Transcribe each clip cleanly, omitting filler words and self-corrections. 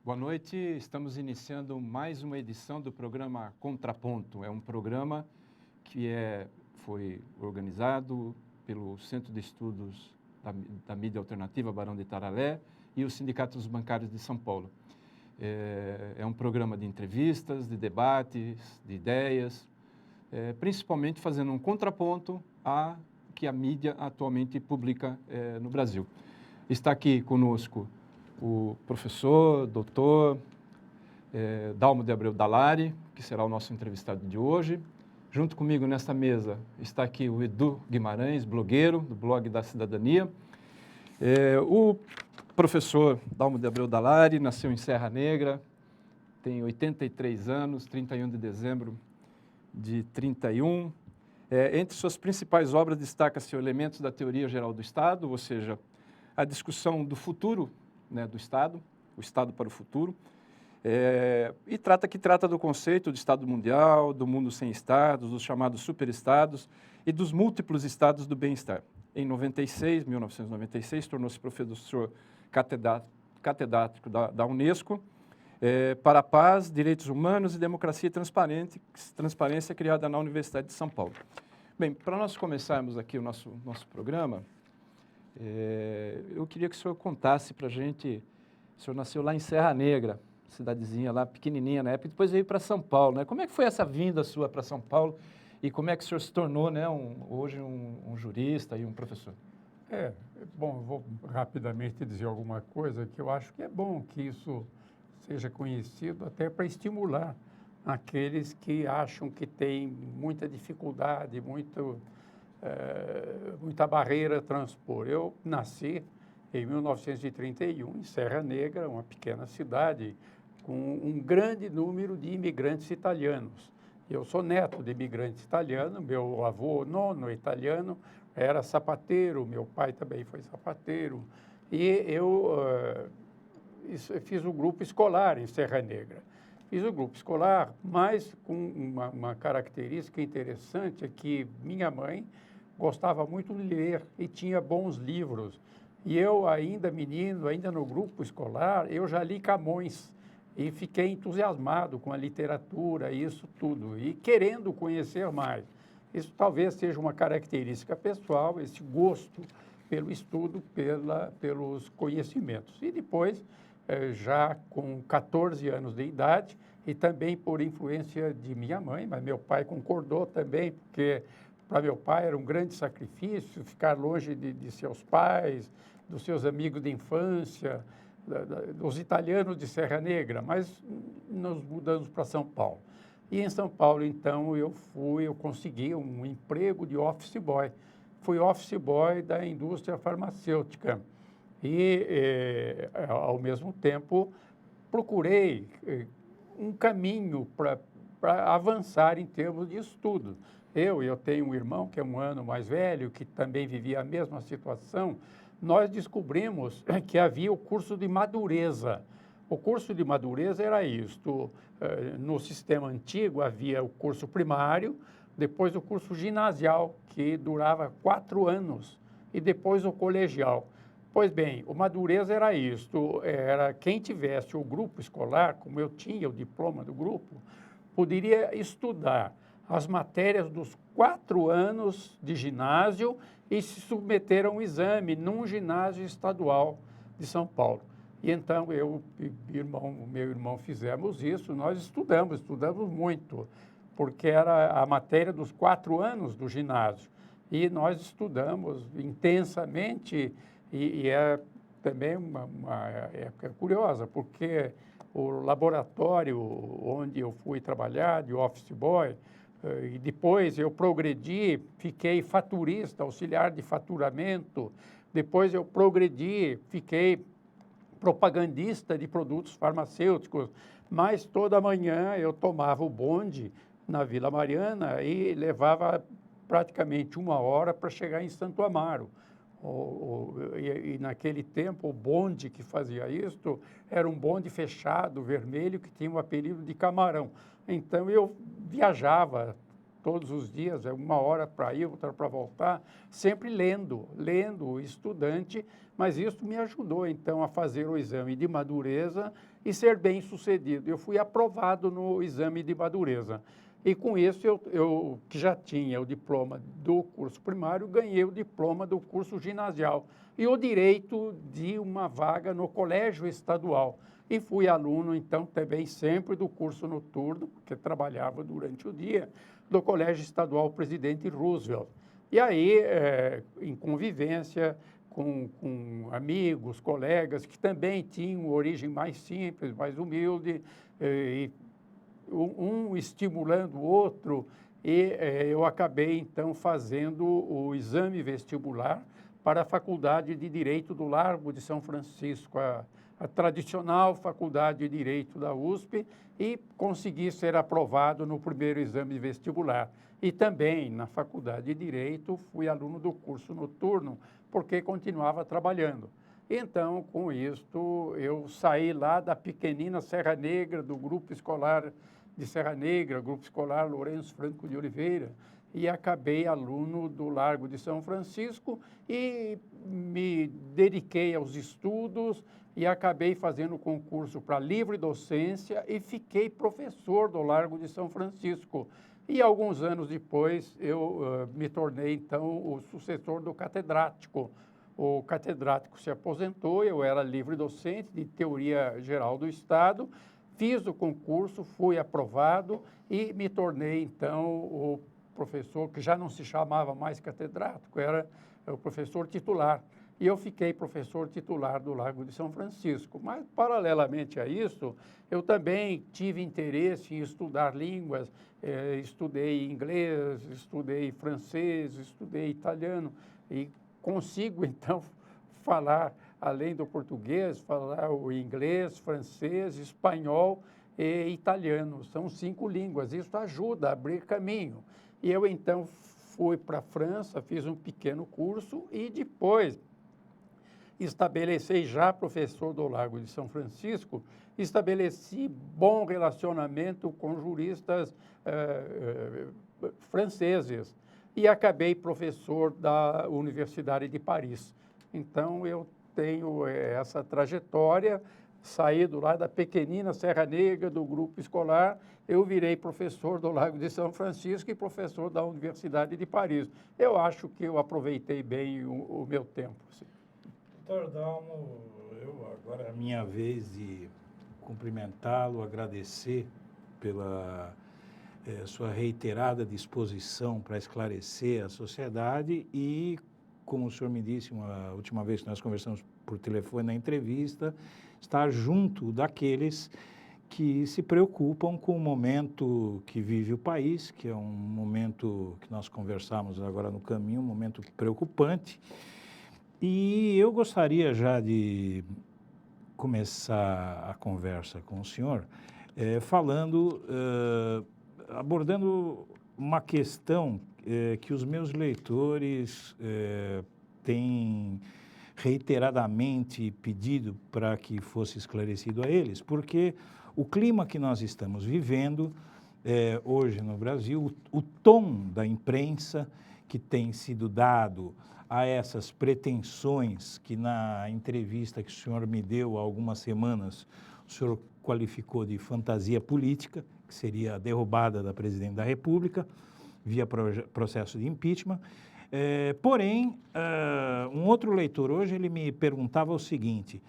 Boa noite, estamos iniciando mais uma edição do programa Contraponto. É um programa que foi organizado pelo Centro de Estudos da Mídia Alternativa Barão de Itararé e os Sindicatos Bancários de São Paulo. É um programa de entrevistas, de debates, de ideias, principalmente fazendo um contraponto a que a mídia atualmente publica no Brasil. Está aqui conosco o professor, doutor Dalmo de Abreu Dalari, que será o nosso entrevistado de hoje. Junto comigo nesta mesa está aqui o Edu Guimarães, blogueiro do blog da Cidadania. O professor Dalmo de Abreu Dalari nasceu em Serra Negra, tem 83 anos, 31 de dezembro de 31. Entre suas principais obras destaca-se o Elementos da Teoria Geral do Estado, ou seja, a discussão do futuro, né, do Estado, o Estado para o futuro, e trata do conceito de Estado mundial, do mundo sem Estados, dos chamados superestados e dos múltiplos estados do bem-estar. Em 1996, tornou-se professor catedrático da Unesco para a Paz, Direitos Humanos e Democracia e Transparência, criada na Universidade de São Paulo. Bem, para nós começarmos aqui o nosso programa, eu queria que o senhor contasse para a gente. O senhor nasceu lá em Serra Negra, cidadezinha lá pequenininha na época, e depois veio para São Paulo, né? Como é que foi essa vinda sua para São Paulo e como é que o senhor se tornou, né, hoje um jurista e um professor? Bom, eu vou rapidamente dizer alguma coisa que eu acho que é bom que isso seja conhecido até para estimular aqueles que acham que têm muita dificuldade, muita barreira a transpor. Eu nasci em 1931 em Serra Negra, uma pequena cidade com um grande número de imigrantes italianos. Eu sou neto de imigrantes italianos, meu avô nono italiano era sapateiro, meu pai também foi sapateiro, e eu fiz o grupo escolar em Serra Negra. Fiz o grupo escolar, mas com uma característica interessante é que minha mãe gostava muito de ler e tinha bons livros. E eu, ainda menino, ainda no grupo escolar, eu já li Camões e fiquei entusiasmado com a literatura, isso tudo, e querendo conhecer mais. Isso talvez seja uma característica pessoal, esse gosto pelo estudo, pelos conhecimentos. E depois, já com 14 anos de idade, e também por influência de minha mãe, mas meu pai concordou também, porque para meu pai era um grande sacrifício ficar longe de seus pais, dos seus amigos de infância, dos italianos de Serra Negra, mas nos mudamos para São Paulo. E em São Paulo, então, eu consegui um emprego de office boy. Fui office boy da indústria farmacêutica e, ao mesmo tempo, procurei um caminho para avançar em termos de estudo. Eu tenho um irmão que é um ano mais velho, que também vivia a mesma situação. Nós descobrimos que havia o curso de madureza. O curso de madureza era isto: no sistema antigo havia o curso primário, depois o curso ginasial, que durava 4 anos, e depois o colegial. Pois bem, o madureza era isto: era quem tivesse o grupo escolar, como eu tinha o diploma do grupo, poderia estudar as matérias dos 4 anos de ginásio e se submeter a um exame num ginásio estadual de São Paulo. E então eu e meu irmão fizemos isso, nós estudamos muito, porque era a matéria dos 4 anos do ginásio. E nós estudamos intensamente e é também uma época curiosa, porque o laboratório onde eu fui trabalhar, de office boy, e depois eu progredi, fiquei faturista, auxiliar de faturamento, depois eu progredi, fiquei propagandista de produtos farmacêuticos, mas toda manhã eu tomava o bonde na Vila Mariana e levava praticamente 1 hora para chegar em Santo Amaro. E naquele tempo, o bonde que fazia isto era um bonde fechado, vermelho, que tinha o apelido de camarão. Então, eu viajava todos os dias, 1 hora para ir, outra para voltar, sempre lendo, estudante, mas isso me ajudou, então, a fazer o exame de madureza e ser bem-sucedido. Eu fui aprovado no exame de madureza. E com isso, eu que já tinha o diploma do curso primário, ganhei o diploma do curso ginasial e o direito de uma vaga no colégio estadual. E fui aluno, então, também sempre do curso noturno, porque trabalhava durante o dia, do Colégio Estadual Presidente Roosevelt. E aí, em convivência com amigos, colegas, que também tinham origem mais simples, mais humilde, e um estimulando o outro, e eu acabei, então, fazendo o exame vestibular para a Faculdade de Direito do Largo de São Francisco, a tradicional Faculdade de Direito da USP, e consegui ser aprovado no primeiro exame vestibular. E também, na Faculdade de Direito, fui aluno do curso noturno, porque continuava trabalhando. Então, com isto, eu saí lá da pequenina Serra Negra, do grupo escolar de Serra Negra, grupo escolar Lourenço Franco de Oliveira, e acabei aluno do Largo de São Francisco e me dediquei aos estudos e acabei fazendo concurso para livre docência e fiquei professor do Largo de São Francisco. E alguns anos depois eu me tornei, então, o sucessor do catedrático. O catedrático se aposentou, eu era livre docente de Teoria Geral do Estado, fiz o concurso, fui aprovado e me tornei, então, o professor que já não se chamava mais catedrático, era o professor titular. E eu fiquei professor titular do Largo de São Francisco. Mas, paralelamente a isso, eu também tive interesse em estudar línguas, estudei inglês, estudei francês, estudei italiano e consigo, então, falar, além do português, falar o inglês, francês, espanhol e italiano. São 5 línguas. Isso ajuda a abrir caminho. E eu, então, fui para a França, fiz um pequeno curso e depois estabeleci, já professor do Largo de São Francisco, estabeleci bom relacionamento com juristas franceses e acabei professor da Universidade de Paris. Então, eu tenho essa trajetória, saído lá da pequenina Serra Negra, do grupo escolar, eu virei professor do Largo de São Francisco e professor da Universidade de Paris. Eu acho que eu aproveitei bem o meu tempo. Sim. Doutor Dalmo, agora é a minha vez de cumprimentá-lo, agradecer pela sua reiterada disposição para esclarecer a sociedade e, como o senhor me disse uma última vez que nós conversamos por telefone na entrevista, estar junto daqueles que se preocupam com o momento que vive o país, que é um momento que nós conversamos agora no caminho, um momento preocupante. E eu gostaria já de começar a conversa com o senhor abordando uma questão que os meus leitores têm reiteradamente pedido para que fosse esclarecido a eles, porque o clima que nós estamos vivendo hoje no Brasil, o tom da imprensa que tem sido dado a essas pretensões que na entrevista que o senhor me deu há algumas semanas, o senhor qualificou de fantasia política, que seria a derrubada da presidente da República, via processo de impeachment. Porém, um outro leitor hoje, ele me perguntava o seguinte,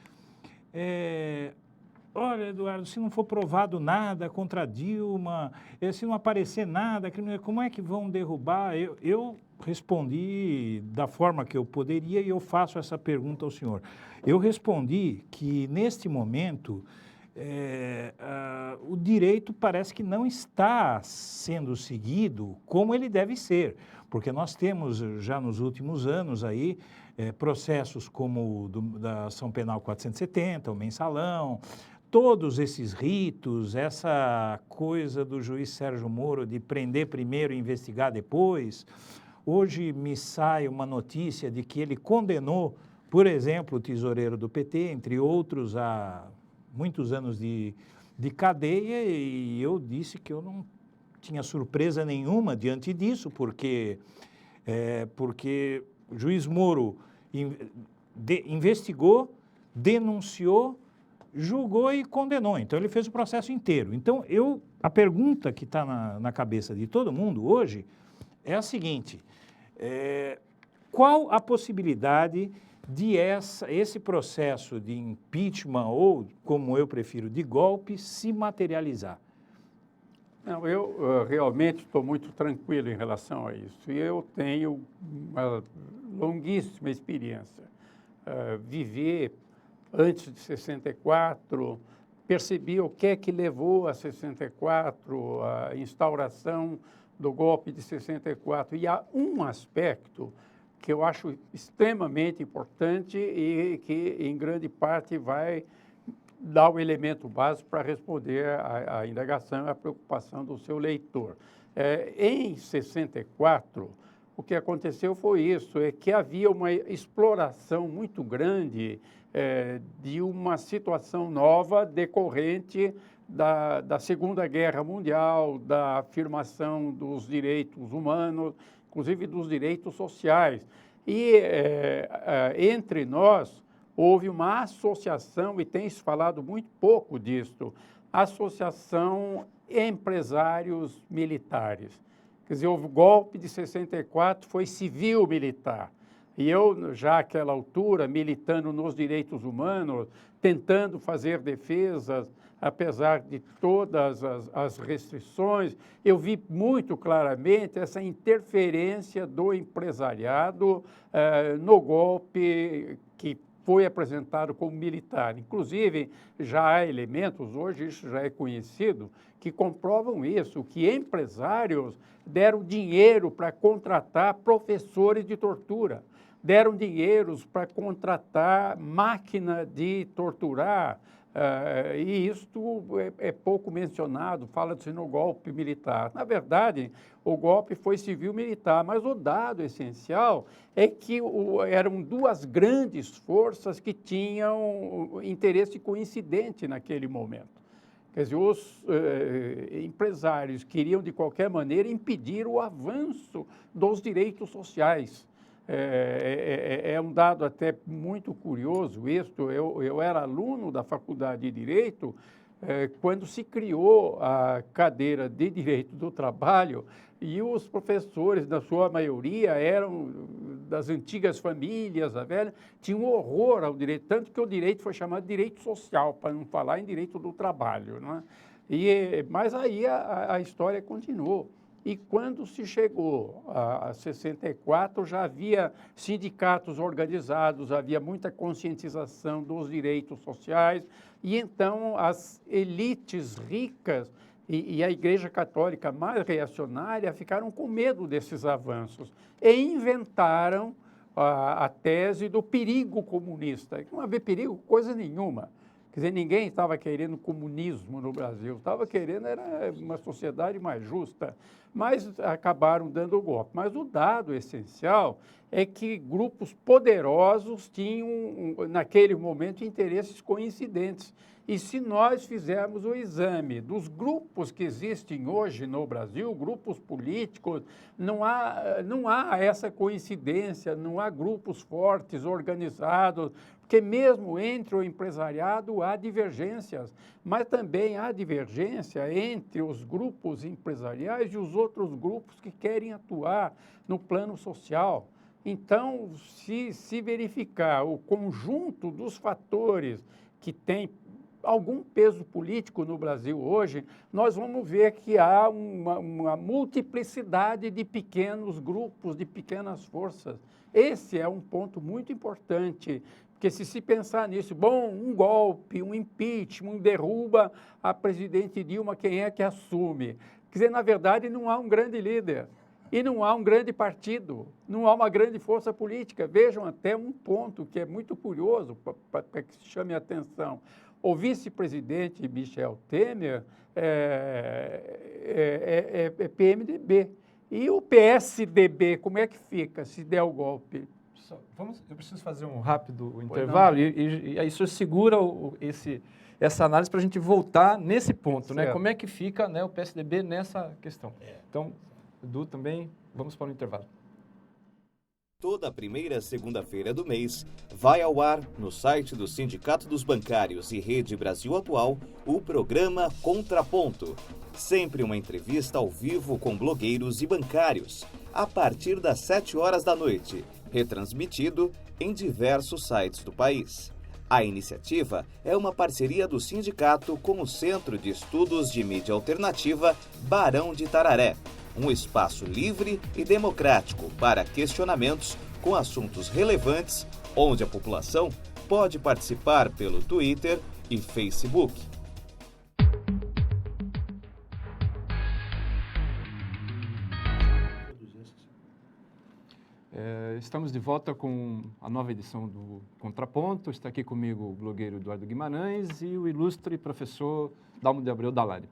olha, Eduardo, se não for provado nada contra Dilma, se não aparecer nada, como é que vão derrubar? Eu respondi da forma que eu poderia e eu faço essa pergunta ao senhor. Eu respondi que, neste momento, o direito parece que não está sendo seguido como ele deve ser, porque nós temos já nos últimos anos aí processos como da Ação Penal 470, o mensalão, todos esses ritos, essa coisa do juiz Sérgio Moro de prender primeiro e investigar depois. Hoje me sai uma notícia de que ele condenou, por exemplo, o tesoureiro do PT, entre outros, a muitos anos de cadeia, e eu disse que eu não tinha surpresa nenhuma diante disso, porque o juiz Moro investigou, denunciou, julgou e condenou. Então, ele fez o processo inteiro. Então, a pergunta que está na cabeça de todo mundo hoje é a seguinte: qual a possibilidade de esse processo de impeachment, ou, como eu prefiro, de golpe, se materializar? Não, eu realmente estou muito tranquilo em relação a isso. E eu tenho uma longuíssima experiência. Vivi antes de 64, percebi o que é que levou a 64, a instauração do golpe de 64. E há um aspecto que eu acho extremamente importante e que, em grande parte, vai dar o elemento básico para responder à indagação e à preocupação do seu leitor. Em 64, o que aconteceu foi isso, é que havia uma exploração muito grande de uma situação nova decorrente da Segunda Guerra Mundial, da afirmação dos direitos humanos, inclusive dos direitos sociais. E entre nós houve uma associação, e tem-se falado muito pouco disto, Associação Empresários Militares. Quer dizer, o golpe de 64 foi civil-militar. E eu, já àquela altura, militando nos direitos humanos, tentando fazer defesas, apesar de todas as restrições, eu vi muito claramente essa interferência do empresariado no golpe que foi apresentado como militar. Inclusive, já há elementos, hoje isso já é conhecido, que comprovam isso, que empresários deram dinheiro para contratar professores de tortura, deram dinheiros para contratar máquina de torturar, e isto é pouco mencionado, fala-se no golpe militar. Na verdade, o golpe foi civil-militar, mas o dado essencial é que eram duas grandes forças que tinham interesse coincidente naquele momento. Quer dizer, os empresários queriam, de qualquer maneira, impedir o avanço dos direitos sociais. É um dado até muito curioso isto. Eu era aluno da Faculdade de Direito quando se criou a cadeira de Direito do Trabalho, e os professores, na sua maioria, eram das antigas famílias, a velha, tinham horror ao direito, tanto que o direito foi chamado de direito social, para não falar em direito do trabalho, não é? Mas aí a história continuou. E quando se chegou a 64, já havia sindicatos organizados, havia muita conscientização dos direitos sociais, e então as elites ricas e a Igreja Católica mais reacionária ficaram com medo desses avanços e inventaram a tese do perigo comunista. Não havia perigo coisa nenhuma. Quer dizer, ninguém estava querendo comunismo no Brasil, estava querendo era uma sociedade mais justa, mas acabaram dando o golpe. Mas o dado essencial é que grupos poderosos tinham, naquele momento, interesses coincidentes. E se nós fizermos o exame dos grupos que existem hoje no Brasil, grupos políticos, não há essa coincidência, não há grupos fortes, organizados, porque mesmo entre o empresariado há divergências, mas também há divergência entre os grupos empresariais e os outros grupos que querem atuar no plano social. Então, se verificar o conjunto dos fatores que tem algum peso político no Brasil hoje, nós vamos ver que há uma multiplicidade de pequenos grupos, de pequenas forças. Esse é um ponto muito importante, porque se pensar nisso, um golpe, um impeachment, derruba a presidente Dilma, quem é que assume? Quer dizer, na verdade, não há um grande líder. E não há um grande partido, não há uma grande força política. Vejam até um ponto que é muito curioso, para que se chame a atenção. O vice-presidente Michel Temer é PMDB. E o PSDB, como é que fica se der o golpe? Eu preciso fazer um rápido intervalo e aí o senhor segura essa análise para a gente voltar nesse ponto, né? Como é que fica, né, o PSDB nessa questão. Então, Edu também, vamos para o intervalo. Toda primeira segunda-feira do mês, vai ao ar, no site do Sindicato dos Bancários e Rede Brasil Atual, o programa Contraponto. Sempre uma entrevista ao vivo com blogueiros e bancários, a partir das 7 horas da noite, retransmitido em diversos sites do país. A iniciativa é uma parceria do sindicato com o Centro de Estudos de Mídia Alternativa Barão de Itararé, um espaço livre e democrático para questionamentos com assuntos relevantes, onde a população pode participar pelo Twitter e Facebook. Estamos de volta com a nova edição do Contraponto. Está aqui comigo o blogueiro Eduardo Guimarães e o ilustre professor Dalmo de Abreu Dalari.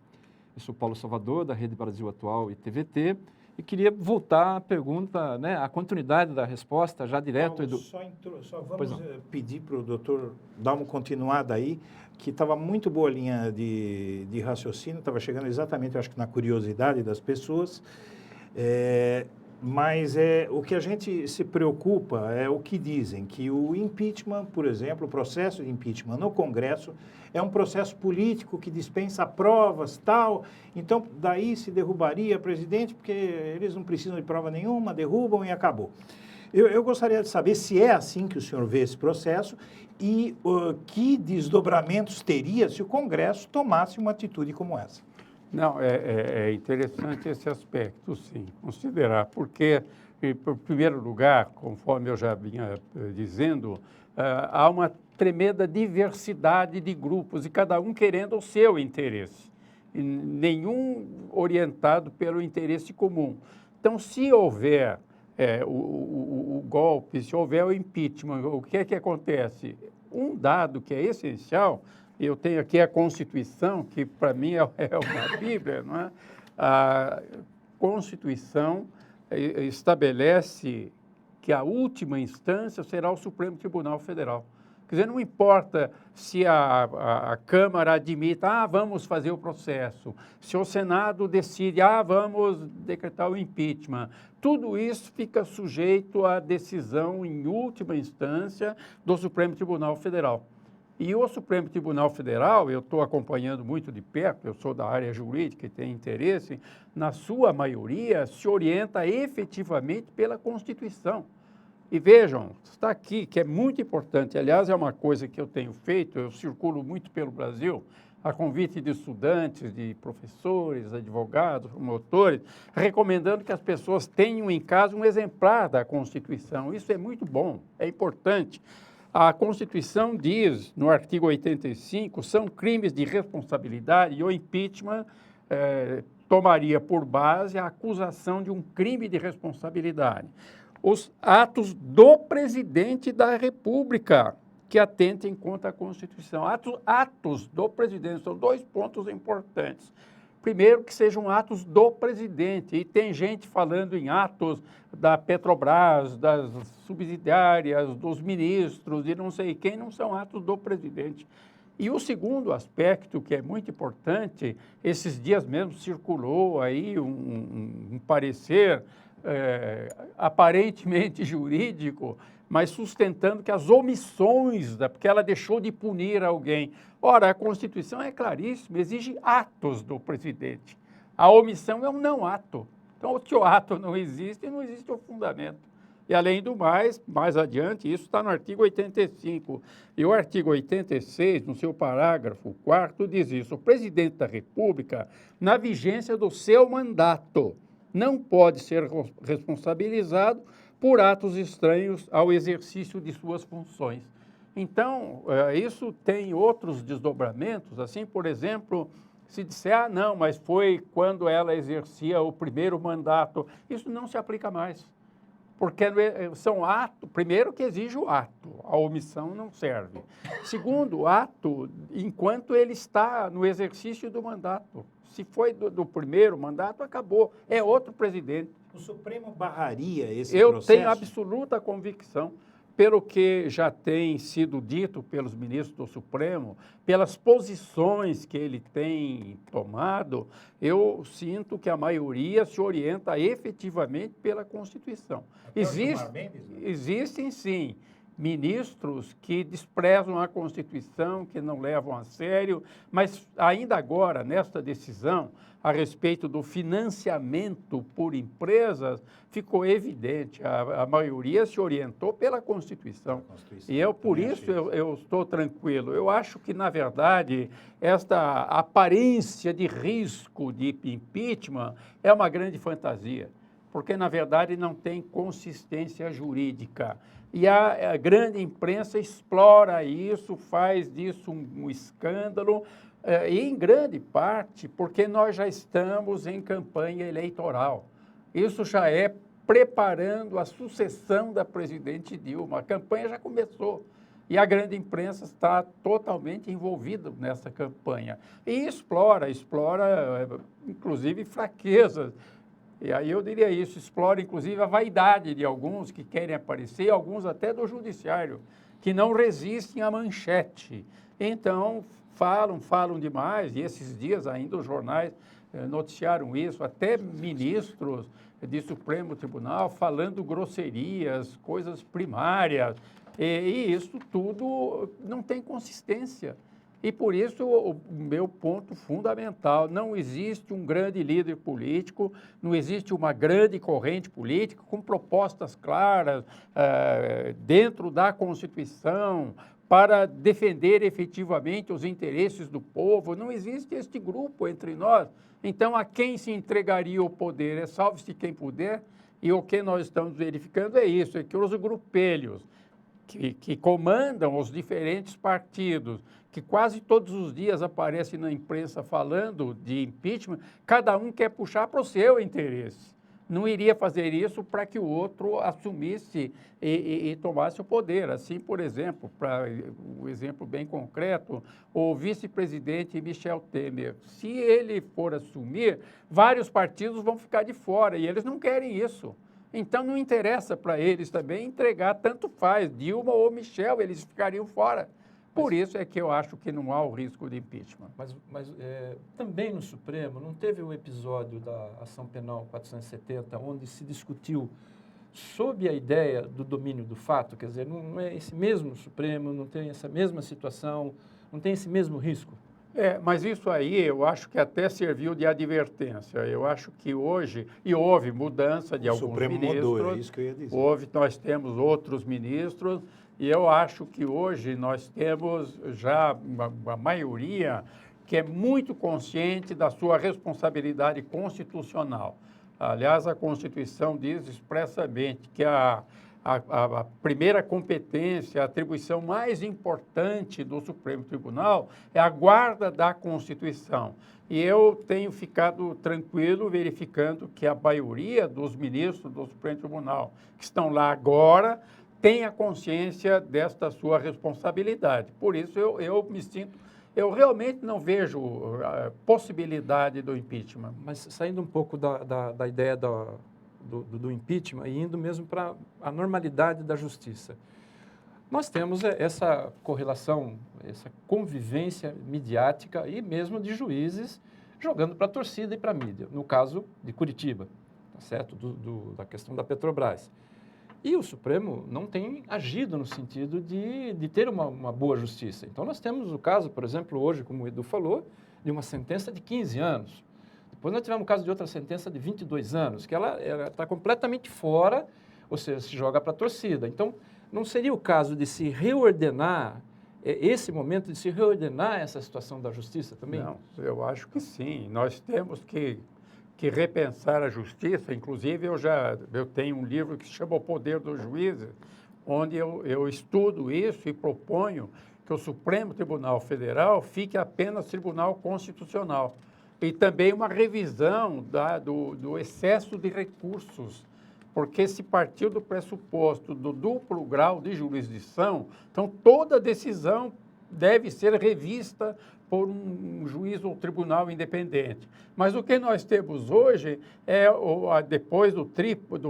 Eu sou Paulo Salvador, da Rede Brasil Atual e TVT, e queria voltar à pergunta, né, a continuidade da resposta, já direto... Paulo, só vamos pedir para o doutor Dalmo continuar daí, que estava muito boa a linha de raciocínio, estava chegando exatamente, eu acho que na curiosidade das pessoas, mas o que a gente se preocupa é o que dizem, que o impeachment, por exemplo, o processo de impeachment no Congresso é um processo político que dispensa provas, tal, então daí se derrubaria presidente, porque eles não precisam de prova nenhuma, derrubam e acabou. Eu gostaria de saber se é assim que o senhor vê esse processo e que desdobramentos teria se o Congresso tomasse uma atitude como essa. Não, é interessante esse aspecto, sim, considerar, porque, em primeiro lugar, conforme eu já vinha dizendo, há uma tremenda diversidade de grupos e cada um querendo o seu interesse, e nenhum orientado pelo interesse comum. Então, se houver o golpe, se houver o impeachment, o que é que acontece? Um dado que é essencial... Eu tenho aqui a Constituição, que para mim é uma Bíblia, não é? A Constituição estabelece que a última instância será o Supremo Tribunal Federal. Quer dizer, não importa se a Câmara admita, vamos fazer o processo, se o Senado decide, vamos decretar o impeachment. Tudo isso fica sujeito à decisão em última instância do Supremo Tribunal Federal. E o Supremo Tribunal Federal, eu estou acompanhando muito de perto, eu sou da área jurídica e tenho interesse, na sua maioria se orienta efetivamente pela Constituição. E vejam, está aqui, que é muito importante, aliás, é uma coisa que eu tenho feito, eu circulo muito pelo Brasil, a convite de estudantes, de professores, advogados, promotores, recomendando que as pessoas tenham em casa um exemplar da Constituição. Isso é muito bom, é importante. A Constituição diz, no artigo 85, são crimes de responsabilidade e o impeachment tomaria por base a acusação de um crime de responsabilidade. Os atos do presidente da República que atentem contra a Constituição. Atos do presidente, são dois pontos importantes. Primeiro, que sejam atos do presidente, e tem gente falando em atos da Petrobras, das subsidiárias, dos ministros e não sei quem, não são atos do presidente. E o segundo aspecto, que é muito importante, esses dias mesmo circulou aí um parecer aparentemente jurídico, mas sustentando que as omissões, porque ela deixou de punir alguém. Ora, a Constituição é claríssima, exige atos do presidente. A omissão é um não ato. Então, se o ato não existe o fundamento. E, além do mais adiante, isso está no artigo 85. E o artigo 86, no seu parágrafo 4º, diz isso. O presidente da República, na vigência do seu mandato, não pode ser responsabilizado por atos estranhos ao exercício de suas funções. Então, isso tem outros desdobramentos, assim, por exemplo, se disser, não, mas foi quando ela exercia o primeiro mandato, isso não se aplica mais, porque são atos, primeiro que exige o ato, a omissão não serve. Segundo, o ato, enquanto ele está no exercício do mandato. Se foi do primeiro mandato, acabou, é outro presidente. O Supremo barraria esse processo? Eu processo? tenho absoluta convicção. pelo que já tem sido dito pelos ministros do Supremo, pelas posições que ele tem tomado, eu sinto que a maioria se orienta efetivamente pela Constituição. Existem, sim, ministros que desprezam a Constituição, que não levam a sério, mas ainda agora, nesta decisão, a respeito do financiamento por empresas, ficou evidente, a maioria se orientou pela Constituição. E eu, por isso, eu estou tranquilo. Eu acho que, na verdade, esta aparência de risco de impeachment é uma grande fantasia, porque, na verdade, não tem consistência jurídica. E a grande imprensa explora isso, faz disso um escândalo, e em grande parte porque nós já estamos em campanha eleitoral. Isso já é preparando a sucessão da presidente Dilma. A campanha já começou e a grande imprensa está totalmente envolvida nessa campanha. E explora, inclusive, fraquezas. E aí eu diria isso, explora inclusive a vaidade de alguns que querem aparecer, alguns até do judiciário, que não resistem à manchete. Então, falam demais, e esses dias ainda os jornais noticiaram isso, até ministros de Supremo Tribunal falando grosserias, coisas primárias, e isso tudo não tem consistência. E por isso o meu ponto fundamental, não existe um grande líder político, não existe uma grande corrente política com propostas claras dentro da Constituição para defender efetivamente os interesses do povo. Não existe este grupo entre nós. Então, a quem se entregaria o poder? Salve-se quem puder. E o que nós estamos verificando é isso, é que os grupelhos que comandam os diferentes partidos, que quase todos os dias aparecem na imprensa falando de impeachment, cada um quer puxar para o seu interesse. Não iria fazer isso para que o outro assumisse e tomasse o poder. Assim, por exemplo, para um exemplo bem concreto, o vice-presidente Michel Temer, se ele for assumir, vários partidos vão ficar de fora e eles não querem isso. Então, não interessa para eles também entregar, tanto faz, Dilma ou Michel, eles ficariam fora. Por isso é que eu acho que não há o risco de impeachment. Mas também no Supremo não teve o episódio da ação penal 470, onde se discutiu sob a ideia do domínio do fato, quer dizer, não é esse mesmo Supremo, não tem essa mesma situação, não tem esse mesmo risco? Mas isso aí eu acho que até serviu de advertência. Eu acho que hoje, e houve mudança de alguns ministros. O Supremo mudou, é isso que eu ia dizer. Nós temos outros ministros, e eu acho que hoje nós temos já uma maioria que é muito consciente da sua responsabilidade constitucional. Aliás, a Constituição diz expressamente que a primeira competência, a atribuição mais importante do Supremo Tribunal é a guarda da Constituição. E eu tenho ficado tranquilo verificando que a maioria dos ministros do Supremo Tribunal que estão lá agora tem a consciência desta sua responsabilidade. Por isso eu me sinto, eu realmente não vejo possibilidade do impeachment. Mas saindo um pouco da ideia do impeachment e indo mesmo para a normalidade da justiça. Nós temos essa correlação, essa convivência midiática e mesmo de juízes jogando para a torcida e para a mídia, no caso de Curitiba, tá certo? Da questão da Petrobras. E o Supremo não tem agido no sentido de ter uma boa justiça. Então, nós temos o caso, por exemplo, hoje, como o Edu falou, de uma sentença de 15 anos. Depois nós tivemos o caso de outra sentença de 22 anos, que ela está completamente fora, ou seja, se joga para a torcida. Então, não seria o caso de se reordenar, esse momento de se reordenar essa situação da justiça também? Não, eu acho que sim. Nós temos que repensar a justiça. Inclusive, eu tenho um livro que se chama O Poder dos Juízes, onde eu estudo isso e proponho que o Supremo Tribunal Federal fique apenas Tribunal Constitucional. E também uma revisão do excesso de recursos, porque se partiu do pressuposto do duplo grau de jurisdição, então toda decisão deve ser revista por um juiz ou tribunal independente. Mas o que nós temos hoje é, depois do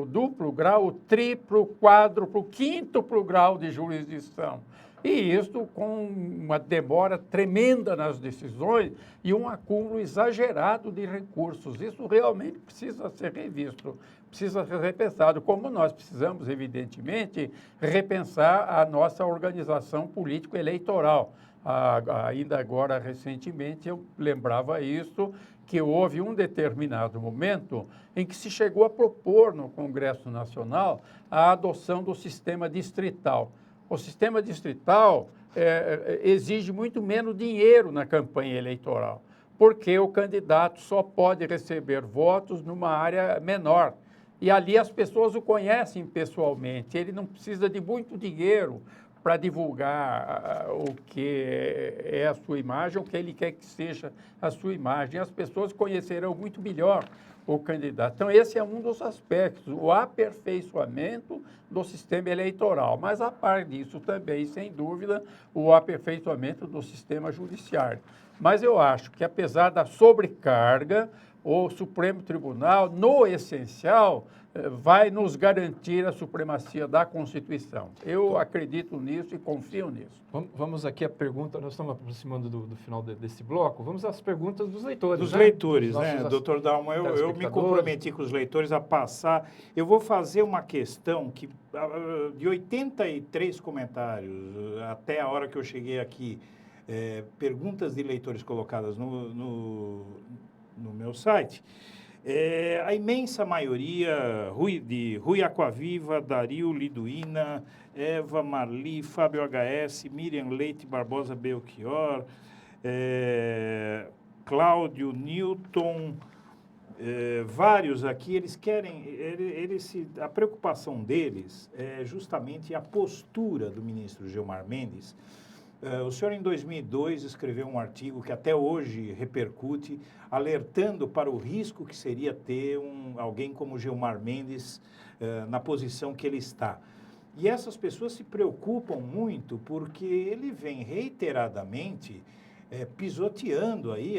duplo grau, o triplo, quádruplo, quíntuplo grau de jurisdição. E isso com uma demora tremenda nas decisões e um acúmulo exagerado de recursos. Isso realmente precisa ser revisto, precisa ser repensado, como nós precisamos, evidentemente, repensar a nossa organização político-eleitoral. Ainda agora, recentemente, eu lembrava isso, que houve um determinado momento em que se chegou a propor no Congresso Nacional a adoção do sistema distrital. O sistema distrital exige muito menos dinheiro na campanha eleitoral, porque o candidato só pode receber votos numa área menor. E ali as pessoas o conhecem pessoalmente, ele não precisa de muito dinheiro para divulgar o que é a sua imagem, o que ele quer que seja a sua imagem. As pessoas conhecerão muito melhor o candidato. Então, esse é um dos aspectos, o aperfeiçoamento do sistema eleitoral. Mas, a par disso, também, sem dúvida, o aperfeiçoamento do sistema judiciário. Mas eu acho que, apesar da sobrecarga, o Supremo Tribunal, no essencial, vai nos garantir a supremacia da Constituição. Eu acredito nisso e confio nisso. Vamos aqui à pergunta, nós estamos aproximando do final desse bloco, vamos às perguntas dos leitores. Dos leitores, né, doutor Dalmo? Eu me comprometi com os leitores a passar. Eu vou fazer uma questão que, de 83 comentários, até a hora que eu cheguei aqui, perguntas de leitores colocadas no meu site, a imensa maioria, Rui Aquaviva, Dario Liduína, Eva Marli, Fábio HS, Miriam Leite Barbosa Belchior, Cláudio Newton, vários aqui, eles querem, a preocupação deles é justamente a postura do ministro Gilmar Mendes. O senhor, em 2002, escreveu um artigo que até hoje repercute, alertando para o risco que seria ter alguém como Gilmar Mendes na posição que ele está. E essas pessoas se preocupam muito porque ele vem reiteradamente pisoteando aí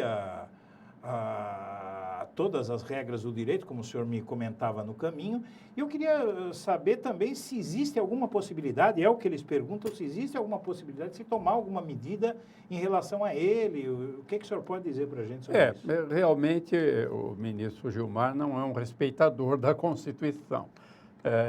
todas as regras do direito, como o senhor me comentava no caminho. E eu queria saber também se existe alguma possibilidade, é o que eles perguntam, se existe alguma possibilidade de se tomar alguma medida em relação a ele. O que o senhor pode dizer para a gente sobre isso? Realmente, o ministro Gilmar não é um respeitador da Constituição.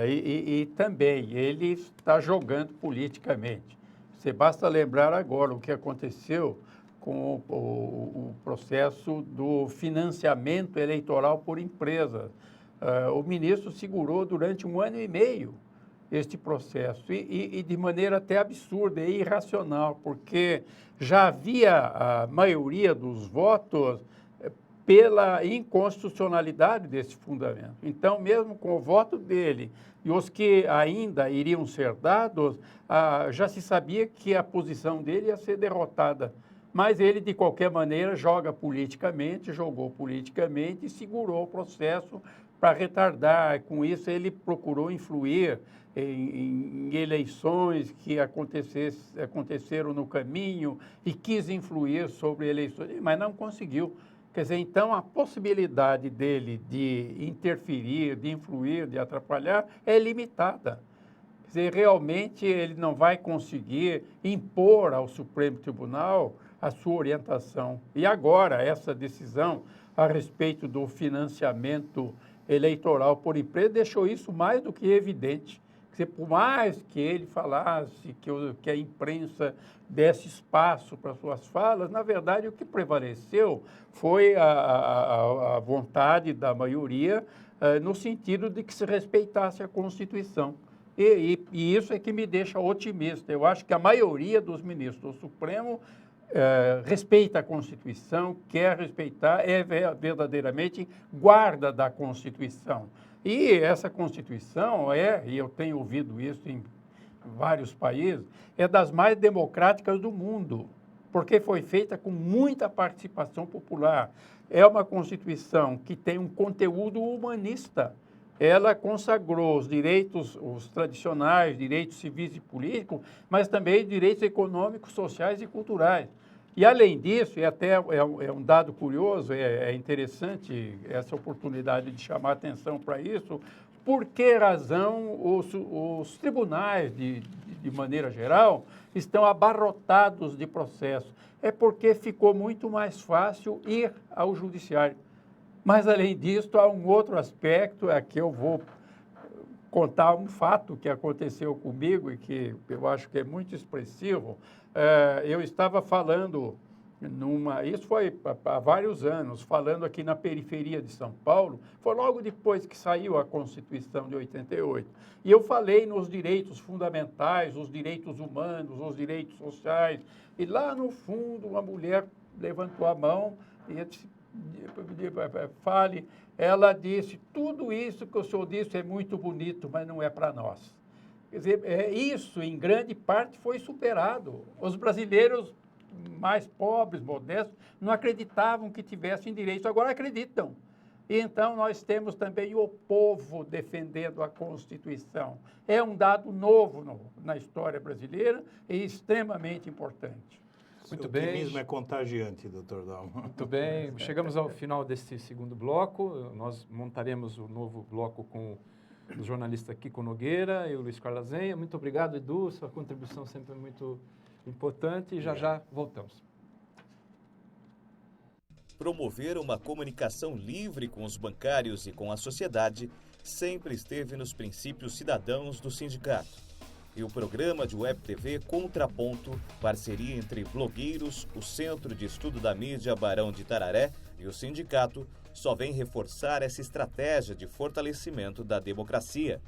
E também ele está jogando politicamente. Você basta lembrar agora o que aconteceu com o processo do financiamento eleitoral por empresas. O ministro segurou durante 1 ano e meio este processo e de maneira até absurda e irracional, porque já havia a maioria dos votos pela inconstitucionalidade desse fundamento. Então, mesmo com o voto dele e os que ainda iriam ser dados, já se sabia que a posição dele ia ser derrotada. Mas ele, de qualquer maneira, jogou politicamente e segurou o processo para retardar. Com isso, ele procurou influir em eleições que aconteceram no caminho e quis influir sobre eleições, mas não conseguiu. Quer dizer, então, a possibilidade dele de interferir, de influir, de atrapalhar é limitada. Quer dizer, realmente ele não vai conseguir impor ao Supremo Tribunal a sua orientação. E agora, essa decisão a respeito do financiamento eleitoral por empresa deixou isso mais do que evidente. Quer dizer, por mais que ele falasse, que a imprensa desse espaço para suas falas, na verdade, o que prevaleceu foi a vontade da maioria no sentido de que se respeitasse a Constituição. E isso é que me deixa otimista. Eu acho que a maioria dos ministros do Supremo respeita a Constituição, quer respeitar, é verdadeiramente guarda da Constituição. E essa Constituição e eu tenho ouvido isso em vários países, é das mais democráticas do mundo, porque foi feita com muita participação popular. É uma Constituição que tem um conteúdo humanista. ela consagrou os direitos, os tradicionais, direitos civis e políticos, mas também direitos econômicos, sociais e culturais. E, além disso, e até é um dado curioso, é interessante essa oportunidade de chamar a atenção para isso, por que razão os tribunais, de maneira geral, estão abarrotados de processos? É porque ficou muito mais fácil ir ao judiciário. Mas, além disso, há um outro aspecto, que eu vou contar um fato que aconteceu comigo e que eu acho que é muito expressivo. Eu estava falando, isso foi há vários anos, falando aqui na periferia de São Paulo, foi logo depois que saiu a Constituição de 88. E eu falei nos direitos fundamentais, os direitos humanos, os direitos sociais. E lá no fundo, uma mulher levantou a mão e disse, ela disse, tudo isso que o senhor disse é muito bonito, mas não é para nós. Quer dizer, isso, em grande parte, foi superado. Os brasileiros mais pobres, modestos, não acreditavam que tivessem direito, agora acreditam. E então nós temos também o povo defendendo a Constituição. É um dado novo na história brasileira e extremamente importante. Muito O bem. otimismo é contagiante, doutor Dalmo. Muito bem, chegamos ao final deste segundo bloco. Nós montaremos o novo bloco com o jornalista Kiko Nogueira e o Luiz Carlos Azenha. Muito obrigado, Edu, sua contribuição sempre é muito importante e já voltamos. Promover uma comunicação livre com os bancários e com a sociedade sempre esteve nos princípios cidadãos do sindicato. E o programa de Web TV Contraponto, parceria entre blogueiros, o Centro de Estudo da Mídia Barão de Itararé e o sindicato, só vem reforçar essa estratégia de fortalecimento da democracia.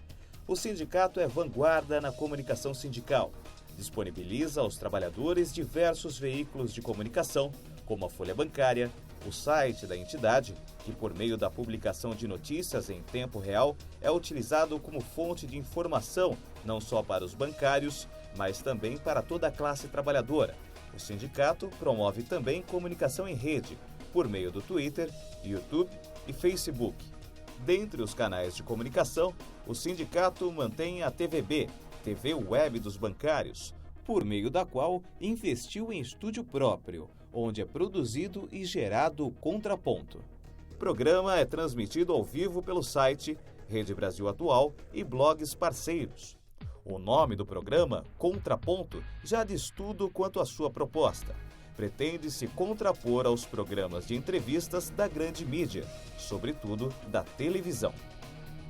O sindicato é vanguarda na comunicação sindical. Disponibiliza aos trabalhadores diversos veículos de comunicação, como a Folha Bancária, o site da entidade, que por meio da publicação de notícias em tempo real é utilizado como fonte de informação não só para os bancários, mas também para toda a classe trabalhadora. O sindicato promove também comunicação em rede, por meio do Twitter, YouTube e Facebook. Dentre os canais de comunicação, o sindicato mantém a TVB, TV Web dos Bancários, por meio da qual investiu em estúdio próprio, onde é produzido e gerado o Contraponto. O programa é transmitido ao vivo pelo site Rede Brasil Atual e blogs parceiros. O nome do programa, Contraponto, já diz tudo quanto à sua proposta. Pretende se contrapor aos programas de entrevistas da grande mídia, sobretudo da televisão.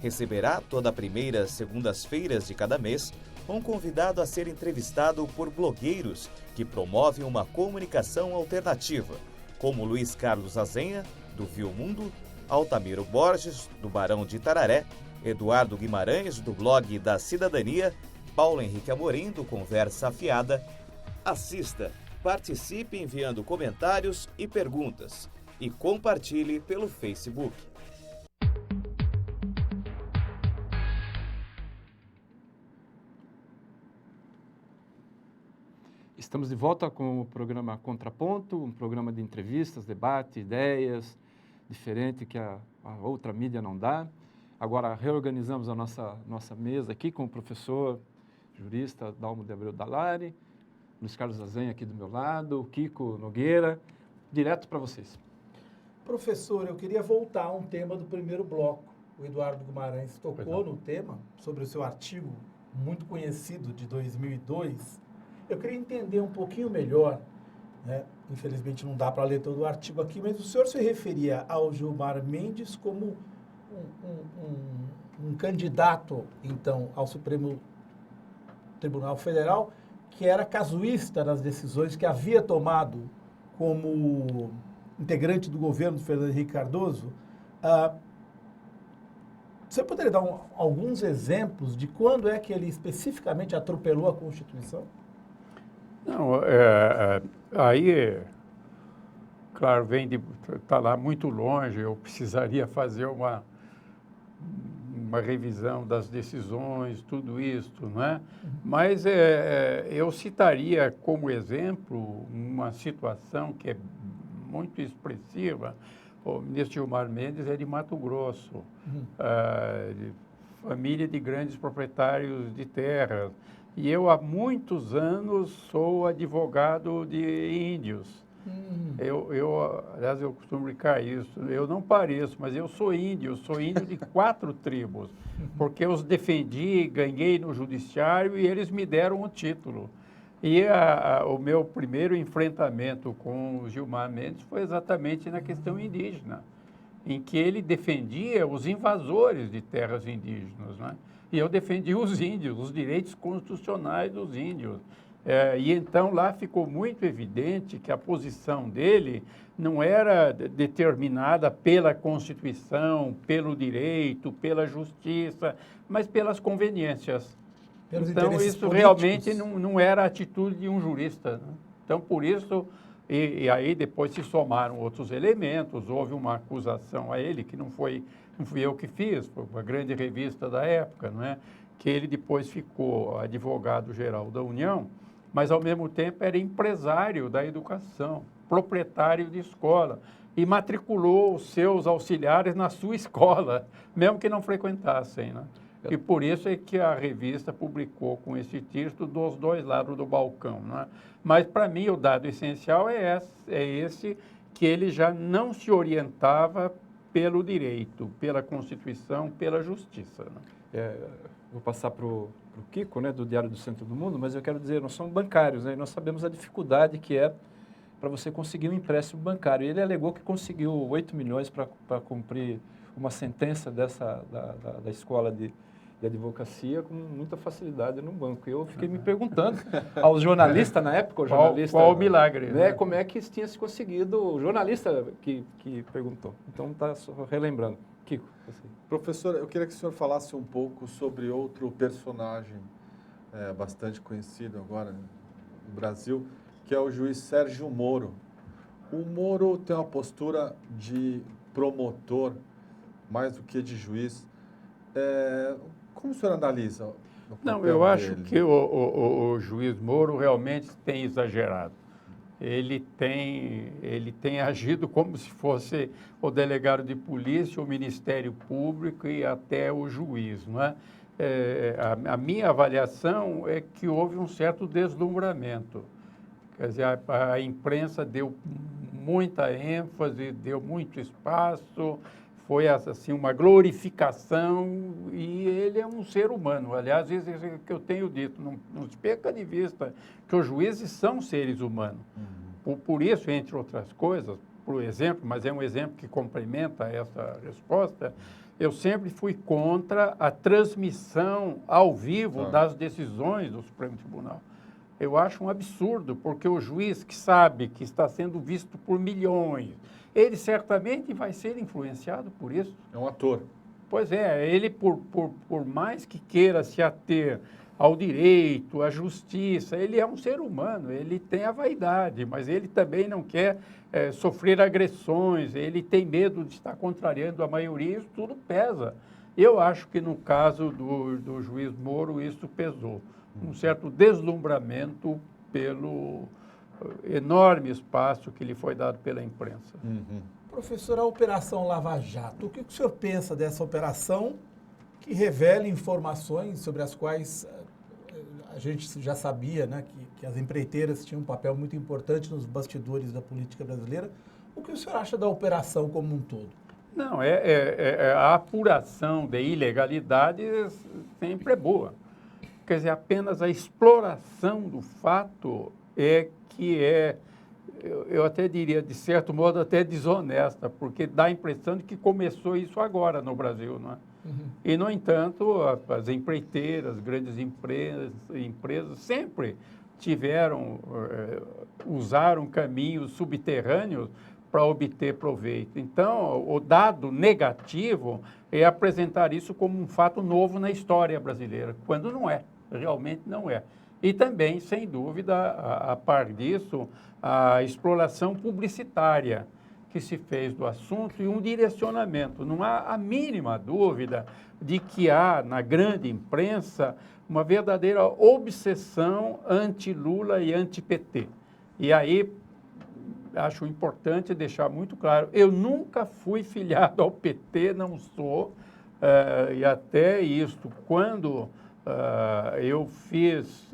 Receberá toda a primeira segundas-feiras de cada mês um convidado a ser entrevistado por blogueiros que promovem uma comunicação alternativa, como Luiz Carlos Azenha, do Viu Mundo, Altamiro Borges, do Barão de Itararé, Eduardo Guimarães, do blog da Cidadania, Paulo Henrique Amorim, do Conversa Afiada. Assista, participe enviando comentários e perguntas e compartilhe pelo Facebook. Estamos de volta com o programa Contraponto, um programa de entrevistas, debate, ideias, diferente que a outra mídia não dá. Agora reorganizamos a nossa mesa aqui com o professor jurista Dalmo de Abreu Dallari, Luiz Carlos Azenha aqui do meu lado, o Kiko Nogueira, direto para vocês. Professor, eu queria voltar a um tema do primeiro bloco. O Eduardo Guimarães tocou no tema, sobre o seu artigo muito conhecido de 2002. Eu queria entender um pouquinho melhor, né? Infelizmente não dá para ler todo o artigo aqui, mas o senhor se referia ao Gilmar Mendes como um candidato, então, ao Supremo Tribunal Federal, que era casuísta nas decisões que havia tomado como integrante do governo do Fernando Henrique Cardoso. Você poderia dar alguns exemplos de quando é que ele especificamente atropelou a Constituição? Não, aí, claro, está lá muito longe, eu precisaria fazer uma revisão das decisões, tudo isso, não é? Mas eu citaria como exemplo uma situação que é muito expressiva, O ministro Gilmar Mendes é de Mato Grosso, de família de grandes proprietários de terras. E eu, há muitos anos, sou advogado de índios. Aliás, eu costumo brincar isso, eu não pareço, mas eu sou índio de 4 tribos, porque eu os defendi, ganhei no judiciário e eles me deram o título. E o meu primeiro enfrentamento com o Gilmar Mendes foi exatamente na questão indígena, em que ele defendia os invasores de terras indígenas, né? E eu defendi os índios, os direitos constitucionais dos índios. E então lá ficou muito evidente que a posição dele não era determinada pela Constituição, pelo direito, pela justiça, mas pelas conveniências. Então, isso realmente não era a atitude de um jurista, né? Então, por isso, e aí depois se somaram outros elementos, houve uma acusação a ele, que não fui eu que fiz, foi uma grande revista da época, não é? Que ele depois ficou advogado-geral da União, mas ao mesmo tempo era empresário da educação, proprietário de escola, e matriculou os seus auxiliares na sua escola, mesmo que não frequentassem, né? E por isso é que a revista publicou com esse título dos 2 lados do balcão, né? Mas, para mim, o dado essencial é esse, que ele já não se orientava pelo direito, pela Constituição, pela justiça, né? Vou passar para o Kiko, né, do Diário do Centro do Mundo, mas eu quero dizer, nós somos bancários, né, e nós sabemos a dificuldade que é para você conseguir um empréstimo bancário. Ele alegou que conseguiu 8 milhões para cumprir uma sentença da escola de advocacia com muita facilidade no banco. Eu fiquei me perguntando aos jornalistas, na época, o jornalista... Qual o milagre? Né, como é que tinha se conseguido, o jornalista que perguntou. Então, está relembrando. Kiko. Assim. Professor, eu queria que o senhor falasse um pouco sobre outro personagem bastante conhecido agora no Brasil, que é o juiz Sérgio Moro. O Moro tem uma postura de promotor, mais do que de juiz. Como o senhor analisa o papel Não, eu acho dele? que o juiz Moro realmente tem exagerado. Ele tem agido como se fosse o delegado de polícia, o Ministério Público e até o juiz, não é? A minha avaliação é que houve um certo deslumbramento. Quer dizer, a imprensa deu muita ênfase, deu muito espaço, foi assim uma glorificação, e ele é um ser humano. Aliás, isso é que eu tenho dito, não se perca de vista que os juízes são seres humanos. Por isso, entre outras coisas, por exemplo, mas é um exemplo que complementa essa resposta, eu sempre fui contra a transmissão ao vivo das decisões do Supremo Tribunal. Eu acho um absurdo, porque o juiz que sabe que está sendo visto por milhões, ele certamente vai ser influenciado por isso. É um ator. Pois é, ele, por mais que queira se ater ao direito, à justiça, ele é um ser humano, ele tem a vaidade, mas ele também não quer sofrer agressões, ele tem medo de estar contrariando a maioria, isso tudo pesa. Eu acho que no caso do juiz Moro isso pesou. Um certo deslumbramento pelo enorme espaço que lhe foi dado pela imprensa. Professor, a Operação Lava Jato, o que o senhor pensa dessa operação que revela informações sobre as quais a gente já sabia, né, que as empreiteiras tinham um papel muito importante nos bastidores da política brasileira? O que o senhor acha da operação como um todo? Não, a apuração de ilegalidades sempre é boa. Quer dizer, apenas a exploração do fato eu até diria, de certo modo, até desonesta, porque dá a impressão de que começou isso agora no Brasil, não é? E, no entanto, as empreiteiras, grandes empresas sempre usaram caminhos subterrâneos para obter proveito. Então, o dado negativo é apresentar isso como um fato novo na história brasileira, quando não é, realmente não é. E também, sem dúvida, a par disso, a exploração publicitária que se fez do assunto e um direcionamento. Não há a mínima dúvida de que há, na grande imprensa, uma verdadeira obsessão anti-Lula e anti-PT. E aí, acho importante deixar muito claro, eu nunca fui filiado ao PT, não sou, e até isto, quando eu fiz,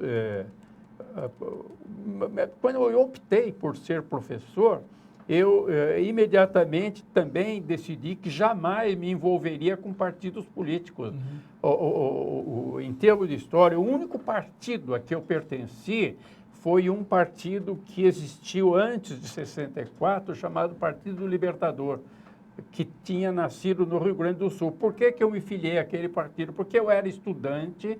quando eu optei por ser professor, eu imediatamente também decidi que jamais me envolveria com partidos políticos. Em termos de história, o único partido a que eu pertenci foi um partido que existiu antes de 64, chamado Partido Libertador, que tinha nascido no Rio Grande do Sul. Por que eu me filiei àquele partido? Porque eu era estudante,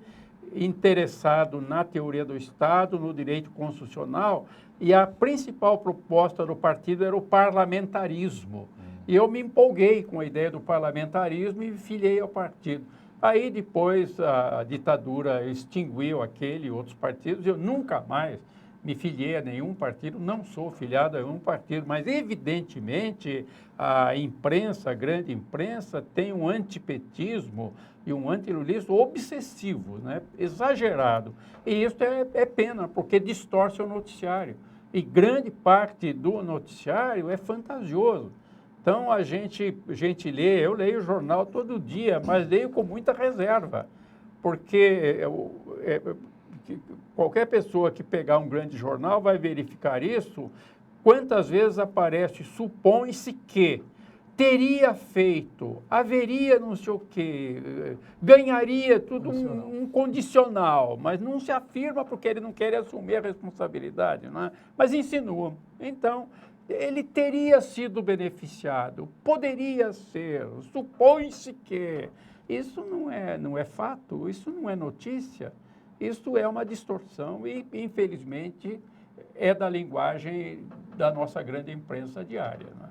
interessado na teoria do Estado, no direito constitucional, e a principal proposta do partido era o parlamentarismo. E eu me empolguei com a ideia do parlamentarismo e me filiei ao partido. Aí depois a ditadura extinguiu aquele e outros partidos, eu nunca mais me filiei a nenhum partido, não sou filiado a nenhum partido, mas evidentemente a imprensa, a grande imprensa, tem um antipetismo e um antilulismo obsessivo, né? Exagerado. E isso é pena, porque distorce o noticiário. E grande parte do noticiário é fantasioso. Então, a gente lê, eu leio o jornal todo dia, mas leio com muita reserva, porque qualquer pessoa que pegar um grande jornal vai verificar isso, quantas vezes aparece, supõe-se que teria feito, haveria não sei o quê, ganharia tudo um condicional, mas não se afirma porque ele não quer assumir a responsabilidade, né? Mas insinuam. Então, ele teria sido beneficiado, poderia ser, supõe-se que. Isso não é fato, isso não é notícia, isso é uma distorção e, infelizmente, é da linguagem da nossa grande imprensa diária, né?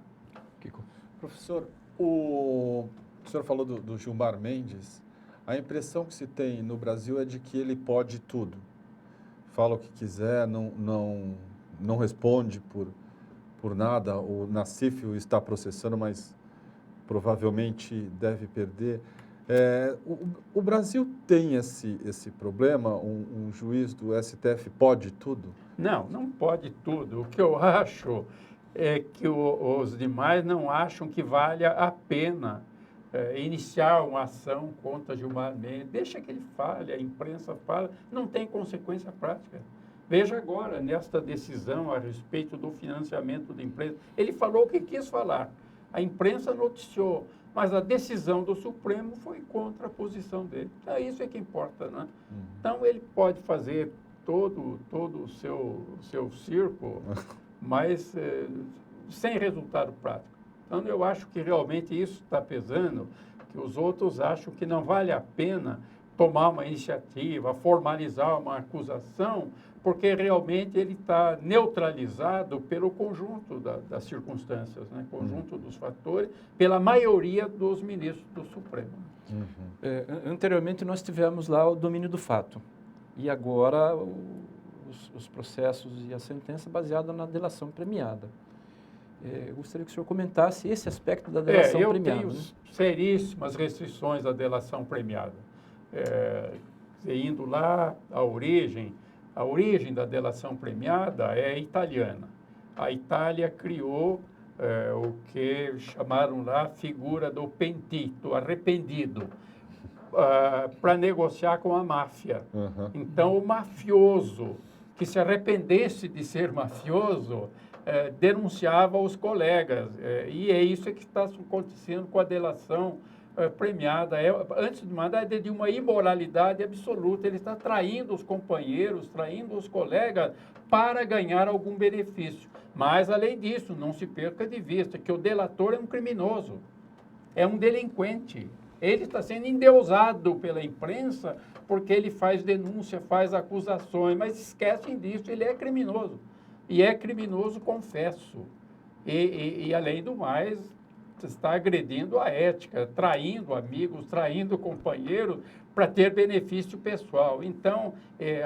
Kiko. Professor, o senhor falou do Gilmar Mendes. A impressão que se tem no Brasil é de que ele pode tudo. Fala o que quiser, não responde por nada. O Nassif o está processando, mas provavelmente deve perder. O Brasil tem esse problema? Um juiz do STF pode tudo? Não pode tudo. O que eu acho é que os demais não acham que valha a pena iniciar uma ação contra Gilmar Mendes. Deixa que ele fale, a imprensa fala, não tem consequência prática. Veja agora, nesta decisão a respeito do financiamento da empresa, ele falou o que quis falar, a imprensa noticiou, mas a decisão do Supremo foi contra a posição dele. Então, isso é que importa, né? Então, ele pode fazer todo o seu circo, mas sem resultado prático. Então, eu acho que realmente isso está pesando, que os outros acham que não vale a pena tomar uma iniciativa, formalizar uma acusação, porque realmente ele está neutralizado pelo conjunto das circunstâncias, né? Conjunto dos fatores, pela maioria dos ministros do Supremo. Anteriormente, nós tivemos lá o domínio do fato. E agora, os processos e a sentença baseada na delação premiada. Eu gostaria que o senhor comentasse esse aspecto da delação premiada. Eu tenho seríssimas restrições à delação premiada. Indo lá, a origem da delação premiada é italiana. A Itália criou o que chamaram lá a figura do pentito, arrependido, para negociar com a máfia. Então, o mafioso que se arrependesse de ser mafioso denunciava os colegas. E é isso que está acontecendo com a delação premiada. Antes de mandar, é de uma imoralidade absoluta. Ele está traindo os companheiros, traindo os colegas para ganhar algum benefício. Mas, além disso, não se perca de vista que o delator é um criminoso, é um delinquente. Ele está sendo endeusado pela imprensa porque ele faz denúncia, faz acusações, mas esquecem disso, ele é criminoso. E é criminoso, confesso. E além do mais, está agredindo a ética, traindo amigos, traindo companheiros para ter benefício pessoal. Então,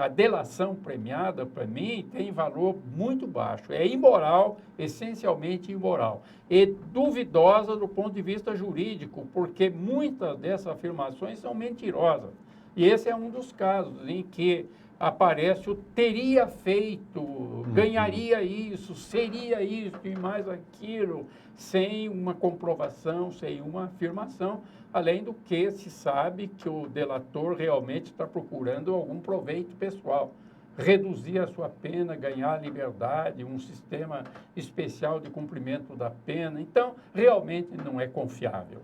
a delação premiada, para mim, tem valor muito baixo. É imoral, essencialmente imoral. E duvidosa do ponto de vista jurídico, porque muitas dessas afirmações são mentirosas. E esse é um dos casos em que aparece o teria feito, ganharia isso, seria isso e mais aquilo, sem uma comprovação, sem uma afirmação, além do que se sabe que o delator realmente está procurando algum proveito pessoal, reduzir a sua pena, ganhar liberdade, um sistema especial de cumprimento da pena. Então, realmente não é confiável.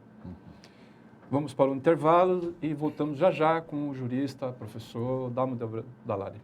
Vamos para o intervalo e voltamos já já com o jurista, professor Dalmo de Abreu Dalari.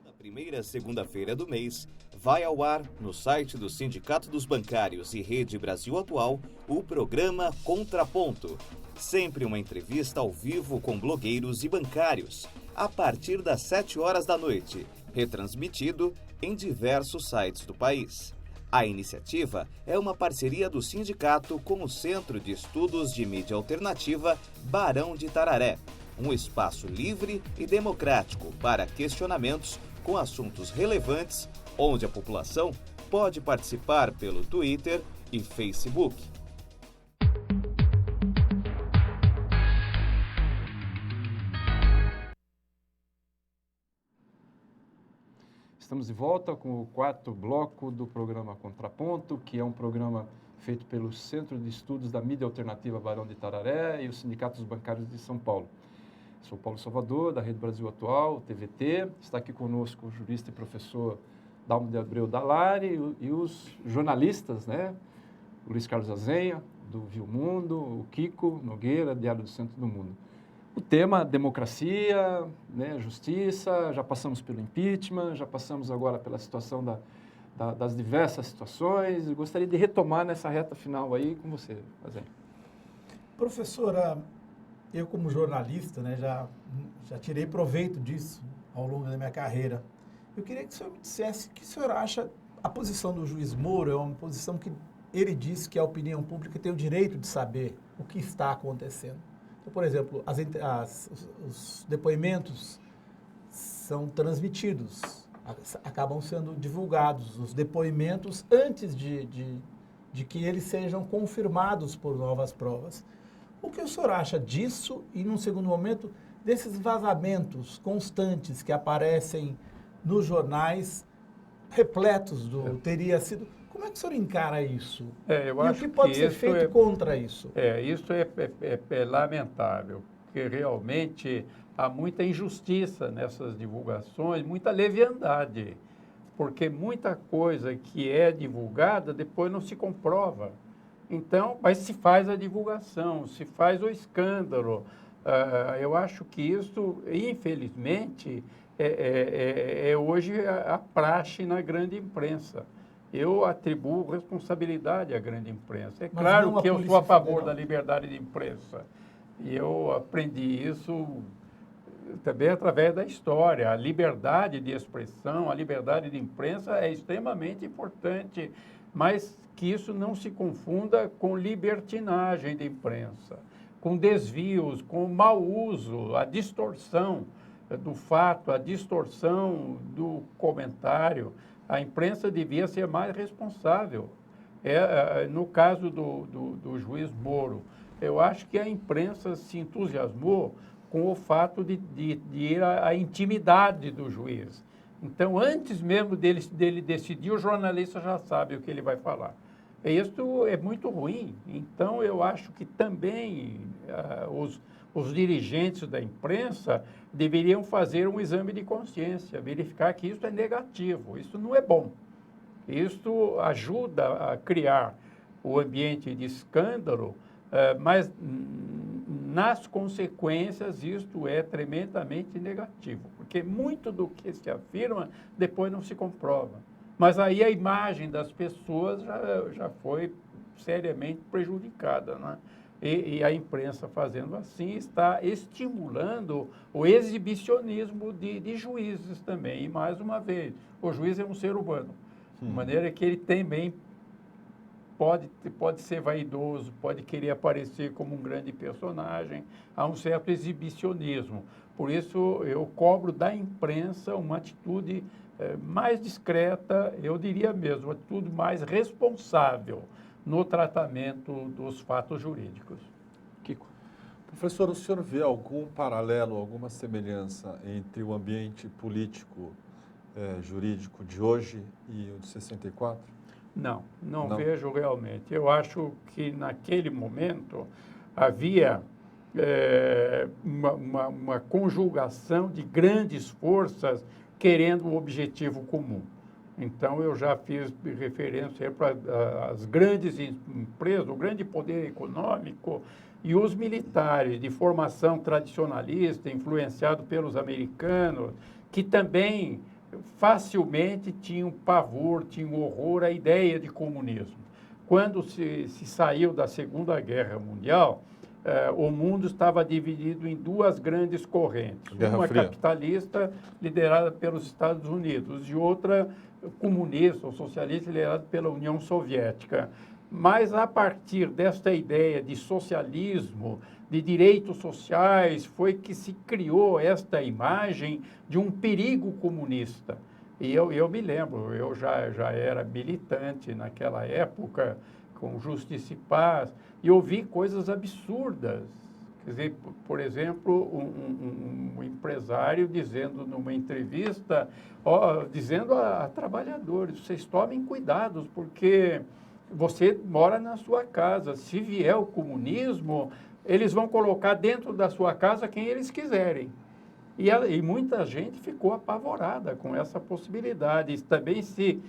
Na primeira segunda-feira do mês, vai ao ar, no site do Sindicato dos Bancários e Rede Brasil Atual, o programa Contraponto. Sempre uma entrevista ao vivo com blogueiros e bancários, a partir das 7 horas da noite, retransmitido em diversos sites do país. A iniciativa é uma parceria do sindicato com o Centro de Estudos de Mídia Alternativa Barão de Itararé, um espaço livre e democrático para questionamentos com assuntos relevantes, onde a população pode participar pelo Twitter e Facebook. Estamos de volta com o quarto bloco do programa Contraponto, que é um programa feito pelo Centro de Estudos da Mídia Alternativa Barão de Itararé e o Sindicato dos Bancários de São Paulo. Sou Paulo Salvador, da Rede Brasil Atual, TVT. Está aqui conosco o jurista e professor Dalmo de Abreu Dalari e os jornalistas, né? O Luiz Carlos Azenha, do Viu Mundo, o Kiko Nogueira, Diário do Centro do Mundo. O tema democracia, né, justiça, já passamos pelo impeachment, já passamos agora pela situação das diversas situações. Eu gostaria de retomar nessa reta final aí com você, Azenha. Professora, eu como jornalista, né, já tirei proveito disso ao longo da minha carreira. Eu queria que o senhor me dissesse o que o senhor acha. A posição do juiz Moro é uma posição que ele diz que a opinião pública tem o direito de saber o que está acontecendo. Então, por exemplo, os depoimentos são transmitidos, acabam sendo divulgados, os depoimentos, antes de que eles sejam confirmados por novas provas. O que o senhor acha disso e, num segundo momento, desses vazamentos constantes que aparecem nos jornais, repletos do teria sido... Como é que o senhor encara isso? Eu e acho o que pode ser feito contra isso? Isso é lamentável, porque realmente há muita injustiça nessas divulgações, muita leviandade, porque muita coisa que é divulgada depois não se comprova. Então, mas se faz a divulgação, se faz o escândalo. Eu acho que isso, infelizmente, é hoje a praxe na grande imprensa. Eu atribuo responsabilidade à grande imprensa. É claro que eu sou a favor da liberdade de imprensa. E eu aprendi isso também através da história. A liberdade de expressão, a liberdade de imprensa é extremamente importante, mas que isso não se confunda com libertinagem de imprensa, com desvios, com mau uso, a distorção do fato, a distorção do comentário. A imprensa devia ser mais responsável. No caso do juiz Moro, eu acho que a imprensa se entusiasmou com o fato de ir à intimidade do juiz. Então, antes mesmo dele decidir, o jornalista já sabe o que ele vai falar. Isso é muito ruim. Então, eu acho que também os dirigentes da imprensa deveriam fazer um exame de consciência, verificar que isso é negativo, isso não é bom. Isso ajuda a criar o ambiente de escândalo, mas nas consequências isto é tremendamente negativo, porque muito do que se afirma depois não se comprova. Mas aí a imagem das pessoas já foi seriamente prejudicada, né? E a imprensa fazendo assim está estimulando o exibicionismo de juízes também. E mais uma vez, o juiz é um ser humano, de maneira que ele também pode ser vaidoso, pode querer aparecer como um grande personagem, há um certo exibicionismo. Por isso, eu cobro da imprensa uma atitude mais discreta, eu diria mesmo, uma atitude mais responsável no tratamento dos fatos jurídicos. Kiko. Professor, o senhor vê algum paralelo, alguma semelhança entre o ambiente político, jurídico de hoje e o de 64? Não vejo realmente. Eu acho que naquele momento havia uma conjugação de grandes forças querendo um objetivo comum. Então, eu já fiz referência para as grandes empresas, o grande poder econômico e os militares de formação tradicionalista, influenciado pelos americanos, que também facilmente tinham pavor, tinham horror à ideia de comunismo. Quando se saiu da Segunda Guerra Mundial, o mundo estava dividido em duas grandes correntes. Uma capitalista, liderada pelos Estados Unidos, e outra comunista ou socialista, liderada pela União Soviética. Mas, a partir desta ideia de socialismo, de direitos sociais, foi que se criou esta imagem de um perigo comunista. E eu me lembro, eu já era militante naquela época, com Justiça e Paz, e ouvi coisas absurdas. Quer dizer, por exemplo, um empresário dizendo numa entrevista, dizendo a trabalhadores, vocês tomem cuidados, porque você mora na sua casa. Se vier o comunismo, eles vão colocar dentro da sua casa quem eles quiserem. E muita gente ficou apavorada com essa possibilidade. E também se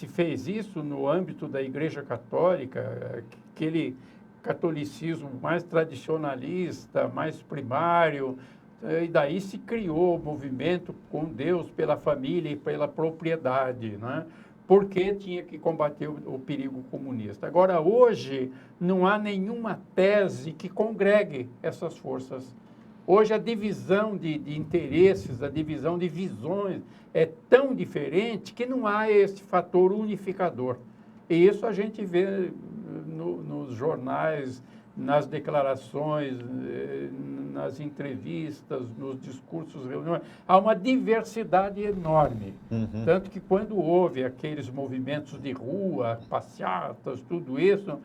fez isso no âmbito da Igreja Católica, aquele catolicismo mais tradicionalista, mais primário, e daí se criou o movimento com Deus pela família e pela propriedade, né? Porque tinha que combater o perigo comunista. Agora, hoje, não há nenhuma tese que congregue essas forças. Hoje, a divisão de interesses, a divisão de visões é tão diferente que não há esse fator unificador. E isso a gente vê nos jornais, nas declarações, nas entrevistas, nos discursos, reuniões. Há uma diversidade enorme. Tanto que quando houve aqueles movimentos de rua, passeatas, tudo isso,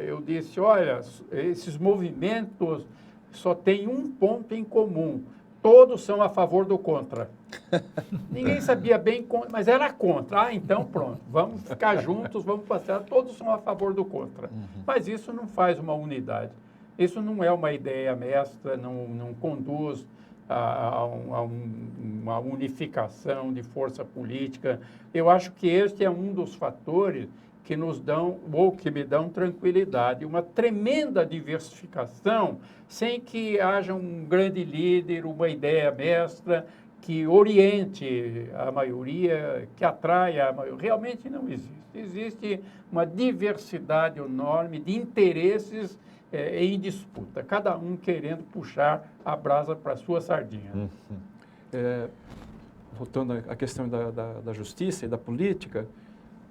eu disse, olha, esses movimentos só têm um ponto em comum. Todos são a favor do contra. Ninguém sabia bem, mas era contra. Ah, então pronto, vamos ficar juntos, vamos passear, todos são a favor do contra. Mas isso não faz uma unidade. Isso não é uma ideia mestra, não conduz a uma unificação de força política. Eu acho que este é um dos fatores que nos dão, ou que me dão tranquilidade, uma tremenda diversificação, sem que haja um grande líder, uma ideia mestra, que oriente a maioria, que atraia a maioria. Realmente não existe. Existe uma diversidade enorme de interesses em disputa, cada um querendo puxar a brasa para a sua sardinha. Voltando à questão da justiça e da política,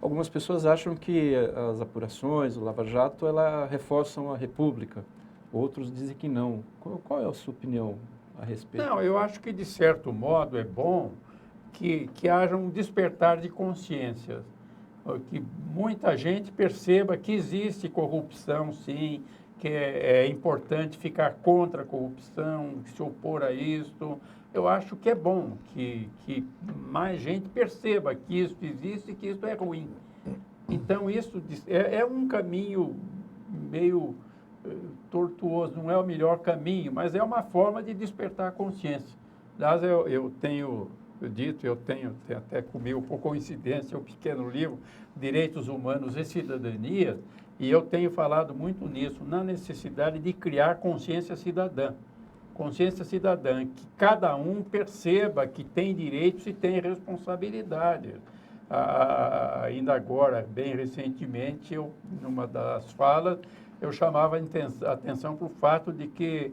algumas pessoas acham que as apurações, o Lava Jato, ela reforçam a República. Outros dizem que não. Qual é a sua opinião a respeito? Não, eu acho que, de certo modo, é bom que haja um despertar de consciências, que muita gente perceba que existe corrupção, sim, que é importante ficar contra a corrupção, se opor a isso. Eu acho que é bom que mais gente perceba que isso existe e que isso é ruim. Então, isso é um caminho meio tortuoso, não é o melhor caminho, mas é uma forma de despertar a consciência. Aliás, eu tenho até comigo, por coincidência, um pequeno livro, Direitos Humanos e Cidadania, e eu tenho falado muito nisso, na necessidade de criar consciência cidadã. Consciência cidadã, que cada um perceba que tem direitos e tem responsabilidades. Ainda agora, bem recentemente, numa das falas, eu chamava a atenção para o fato de que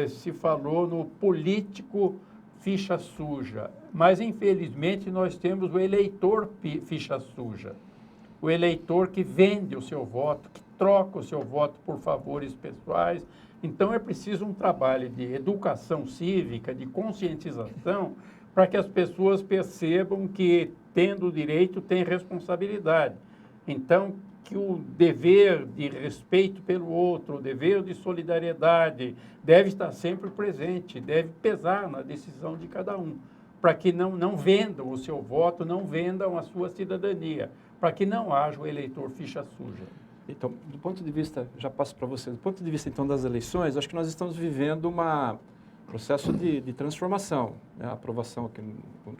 se falou no político ficha suja, mas infelizmente nós temos o eleitor ficha suja, o eleitor que vende o seu voto, que troca o seu voto por favores pessoais. Então é preciso um trabalho de educação cívica, de conscientização, para que as pessoas percebam que, tendo direito, tem responsabilidade. Então, que o dever de respeito pelo outro, o dever de solidariedade deve estar sempre presente, deve pesar na decisão de cada um, para que não vendam o seu voto, não vendam a sua cidadania, para que não haja o eleitor ficha suja. Então, do ponto de vista, já passo para você, do ponto de vista então das eleições, acho que nós estamos vivendo um processo de transformação, né? A aprovação, que,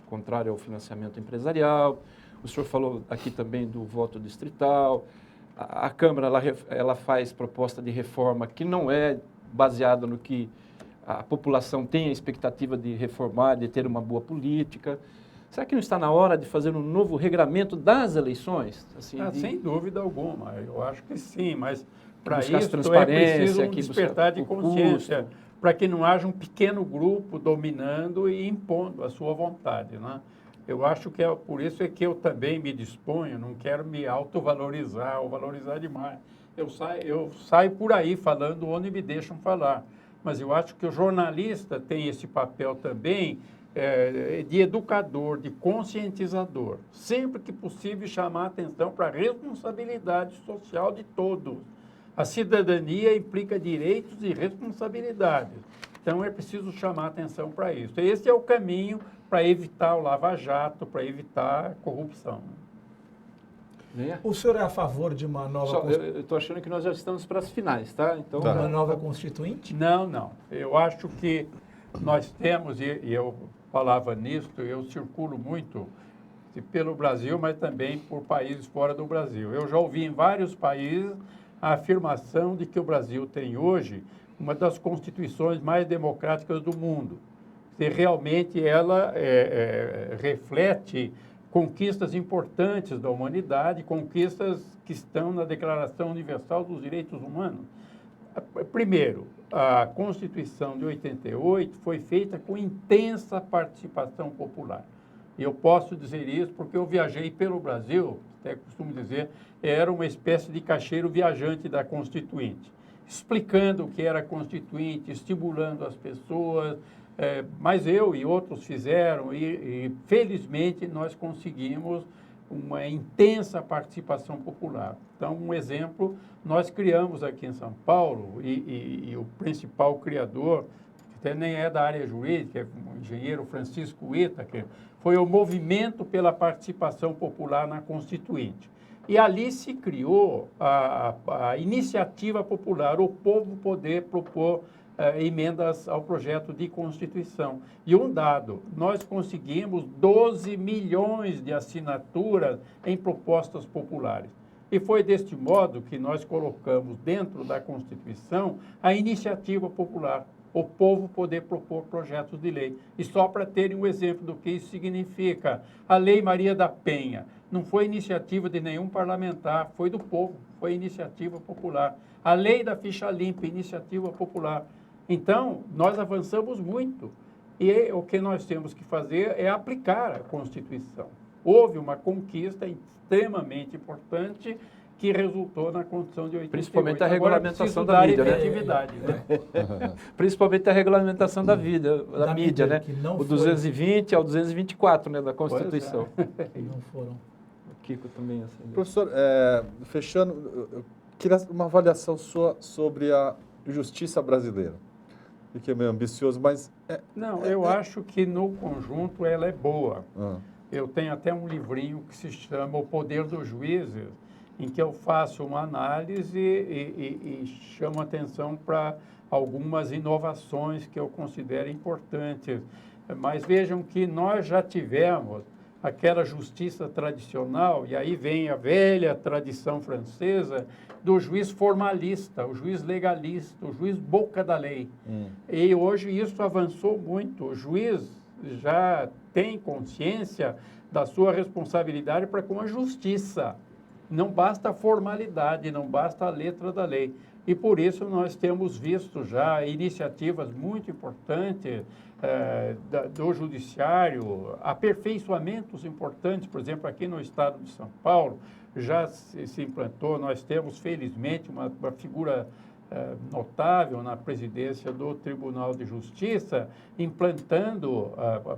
contrário ao financiamento empresarial. O senhor falou aqui também do voto distrital. A Câmara ela faz proposta de reforma que não é baseada no que a população tem a expectativa de reformar, de ter uma boa política. Será que não está na hora de fazer um novo regramento das eleições? Assim, Sem dúvida alguma, eu acho que sim, mas para buscar isso transparência, é preciso um que despertar de buscar o consciência, custo. para que não haja um pequeno grupo dominando e impondo a sua vontade, né? Eu acho que é por isso é que eu também me disponho, não quero me autovalorizar ou valorizar demais. Eu saio por aí falando onde me deixam falar, mas eu acho que o jornalista tem esse papel também de educador, de conscientizador. Sempre que possível, chamar a atenção para a responsabilidade social de todos. A cidadania implica direitos e responsabilidades. Então, é preciso chamar a atenção para isso. Esse é o caminho para evitar o lava-jato, para evitar a corrupção. O senhor é a favor de uma nova Eu estou achando que nós já estamos para as finais, tá? Então, uma nova constituinte? Não. Eu acho que nós temos, e eu falava nisso, eu circulo muito pelo Brasil, mas também por países fora do Brasil. Eu já ouvi em vários países a afirmação de que o Brasil tem hoje uma das constituições mais democráticas do mundo. Se realmente ela reflete conquistas importantes da humanidade, conquistas que estão na Declaração Universal dos Direitos Humanos. Primeiro, a Constituição de 88 foi feita com intensa participação popular. E eu posso dizer isso porque eu viajei pelo Brasil, até costumo dizer, era uma espécie de caixeiro viajante da Constituinte, explicando o que era a Constituinte, estimulando as pessoas, mas eu e outros fizeram e felizmente nós conseguimos uma intensa participação popular. Então, um exemplo, nós criamos aqui em São Paulo e o principal criador, que até nem é da área jurídica, é o engenheiro Francisco Whittaker, foi o Movimento pela Participação Popular na Constituinte. E ali se criou a iniciativa popular, o povo poder propor emendas ao projeto de Constituição. E um dado, nós conseguimos 12 milhões de assinaturas em propostas populares. E foi deste modo que nós colocamos dentro da Constituição a iniciativa popular, o povo poder propor projetos de lei. E só para terem um exemplo do que isso significa, a Lei Maria da Penha não foi iniciativa de nenhum parlamentar, foi do povo, foi iniciativa popular. A Lei da Ficha Limpa, iniciativa popular. Então, nós avançamos muito e o que nós temos que fazer é aplicar a Constituição. Houve uma conquista extremamente importante que resultou na Constituição de 88. Principalmente a regulamentação da mídia, né? Principalmente a regulamentação da mídia, né? O 220 ao 224, né, da Constituição. Não foram. O Kiko também. Assim, professor, fechando, eu queria uma avaliação sua sobre a justiça brasileira. Que é meio ambicioso, mas... eu acho que no conjunto ela é boa. Eu tenho até um livrinho que se chama O Poder dos Juízes, em que eu faço uma análise e chamo atenção para algumas inovações que eu considero importantes. Mas vejam que nós já tivemos aquela justiça tradicional, e aí vem a velha tradição francesa, do juiz formalista, o juiz legalista, o juiz boca da lei. E hoje isso avançou muito. O juiz já tem consciência da sua responsabilidade para com a justiça. Não basta a formalidade, não basta a letra da lei. E por isso nós temos visto já iniciativas muito importantes do judiciário, aperfeiçoamentos importantes, por exemplo, aqui no estado de São Paulo, já se implantou, nós temos felizmente uma figura notável na presidência do Tribunal de Justiça, implantando,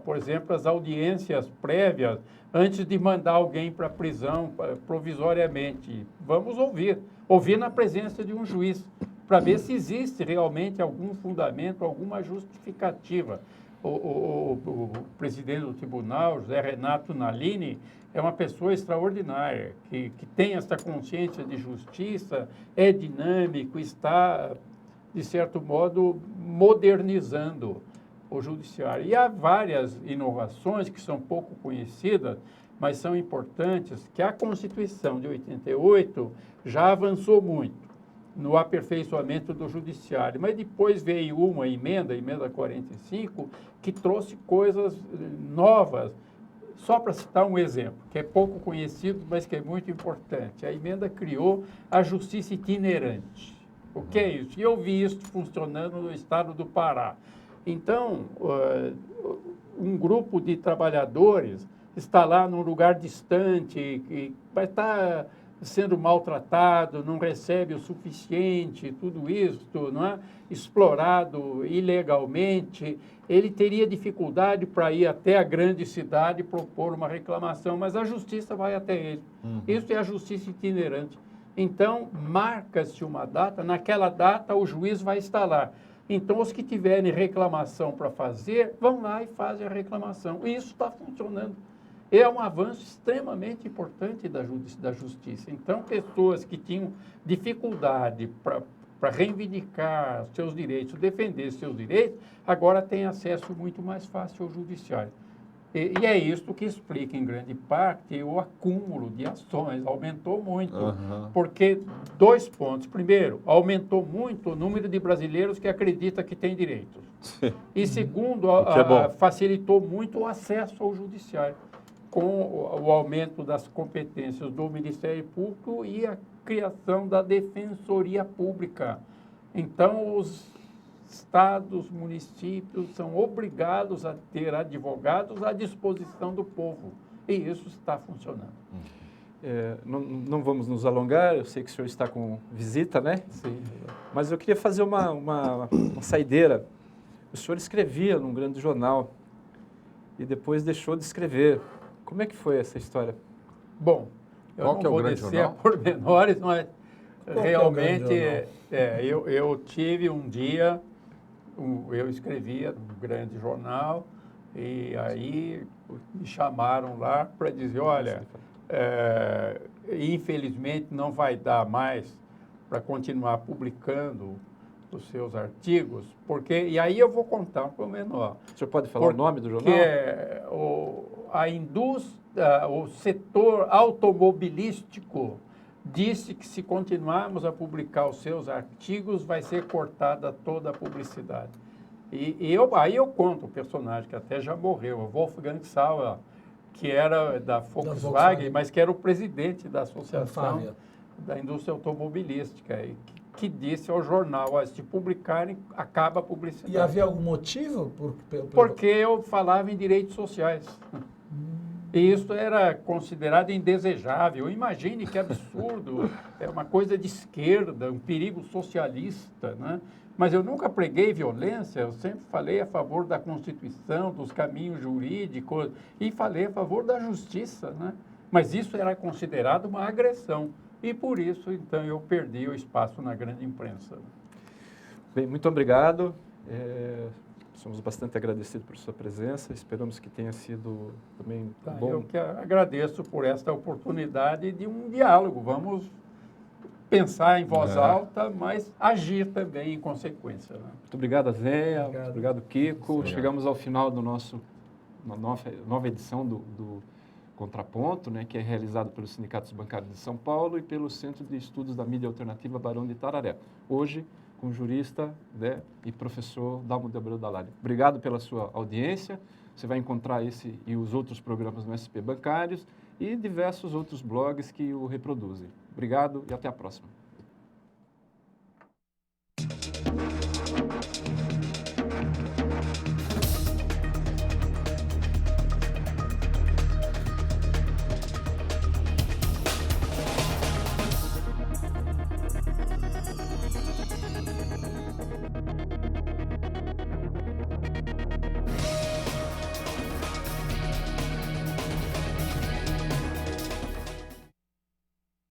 por exemplo, as audiências prévias antes de mandar alguém para a prisão provisoriamente. Vamos ouvir na presença de um juiz, para ver se existe realmente algum fundamento, alguma justificativa. O presidente do tribunal, José Renato Nalini, é uma pessoa extraordinária, que tem essa consciência de justiça, é dinâmico, está, de certo modo, modernizando o judiciário. E há várias inovações que são pouco conhecidas, mas são importantes, que a Constituição de 88 já avançou muito no aperfeiçoamento do judiciário, mas depois veio uma emenda, a emenda 45, que trouxe coisas novas. Só para citar um exemplo, que é pouco conhecido, mas que é muito importante. A emenda criou a justiça itinerante. O que é isso? E eu vi isso funcionando no estado do Pará. Então, um grupo de trabalhadores está lá num lugar distante, que vai estar sendo maltratado, não recebe o suficiente, tudo isso, não é? Explorado ilegalmente, ele teria dificuldade para ir até a grande cidade e propor uma reclamação, mas a justiça vai até ele. Isso é a justiça itinerante. Então, marca-se uma data, naquela data o juiz vai estar lá. Então, os que tiverem reclamação para fazer, vão lá e fazem a reclamação. E isso está funcionando. É um avanço extremamente importante da justiça. Então, pessoas que tinham dificuldade para reivindicar seus direitos, defender seus direitos, agora têm acesso muito mais fácil ao judiciário. E é isso que explica, em grande parte, o acúmulo de ações. Aumentou muito, porque 2 pontos. Primeiro, aumentou muito o número de brasileiros que acredita que tem direitos. E segundo, facilitou muito o acesso ao judiciário, com o aumento das competências do Ministério Público e a criação da Defensoria Pública. Então, os estados, municípios são obrigados a ter advogados à disposição do povo. E isso está funcionando. Não vamos nos alongar, eu sei que o senhor está com visita, né? Sim. Mas eu queria fazer uma saideira. O senhor escrevia num grande jornal e depois deixou de escrever. Como é que foi essa história? Bom, eu não vou descer a pormenores, mas realmente eu tive um dia, eu escrevia num grande jornal e aí me chamaram lá para dizer, olha, infelizmente não vai dar mais para continuar publicando os seus artigos, porque, e aí eu vou contar um pormenor. O senhor pode falar o nome do jornal? A indústria, o setor automobilístico disse que se continuarmos a publicar os seus artigos, vai ser cortada toda a publicidade. Aí eu conto o personagem que até já morreu, o Wolfgang Sauer, que era da Volkswagen, mas que era o presidente da Associação da Indústria Automobilística, que disse ao jornal, se publicarem, acaba a publicidade. E havia algum motivo? Porque eu falava em direitos sociais. E isso era considerado indesejável. Imagine que absurdo, é uma coisa de esquerda, um perigo socialista, né? Mas eu nunca preguei violência, eu sempre falei a favor da Constituição, dos caminhos jurídicos, e falei a favor da justiça, né? Mas isso era considerado uma agressão. E por isso, então, eu perdi o espaço na grande imprensa. Bem, muito obrigado. Somos bastante agradecidos por sua presença. Esperamos que tenha sido também bom. Eu que agradeço por esta oportunidade de um diálogo. Vamos pensar em voz alta, mas agir também em consequência. Né? Muito obrigado, Zéia. Muito obrigado, Kiko. Chegamos ao final do nova edição do Contraponto, né, que é realizado pelos Sindicatos Bancários de São Paulo e pelo Centro de Estudos da Mídia Alternativa Barão de Itararé. Hoje, com o jurista, né, e professor Dalmo de Abreu Dalari. Obrigado pela sua audiência. Você vai encontrar esse e os outros programas no SP Bancários e diversos outros blogs que o reproduzem. Obrigado e até a próxima.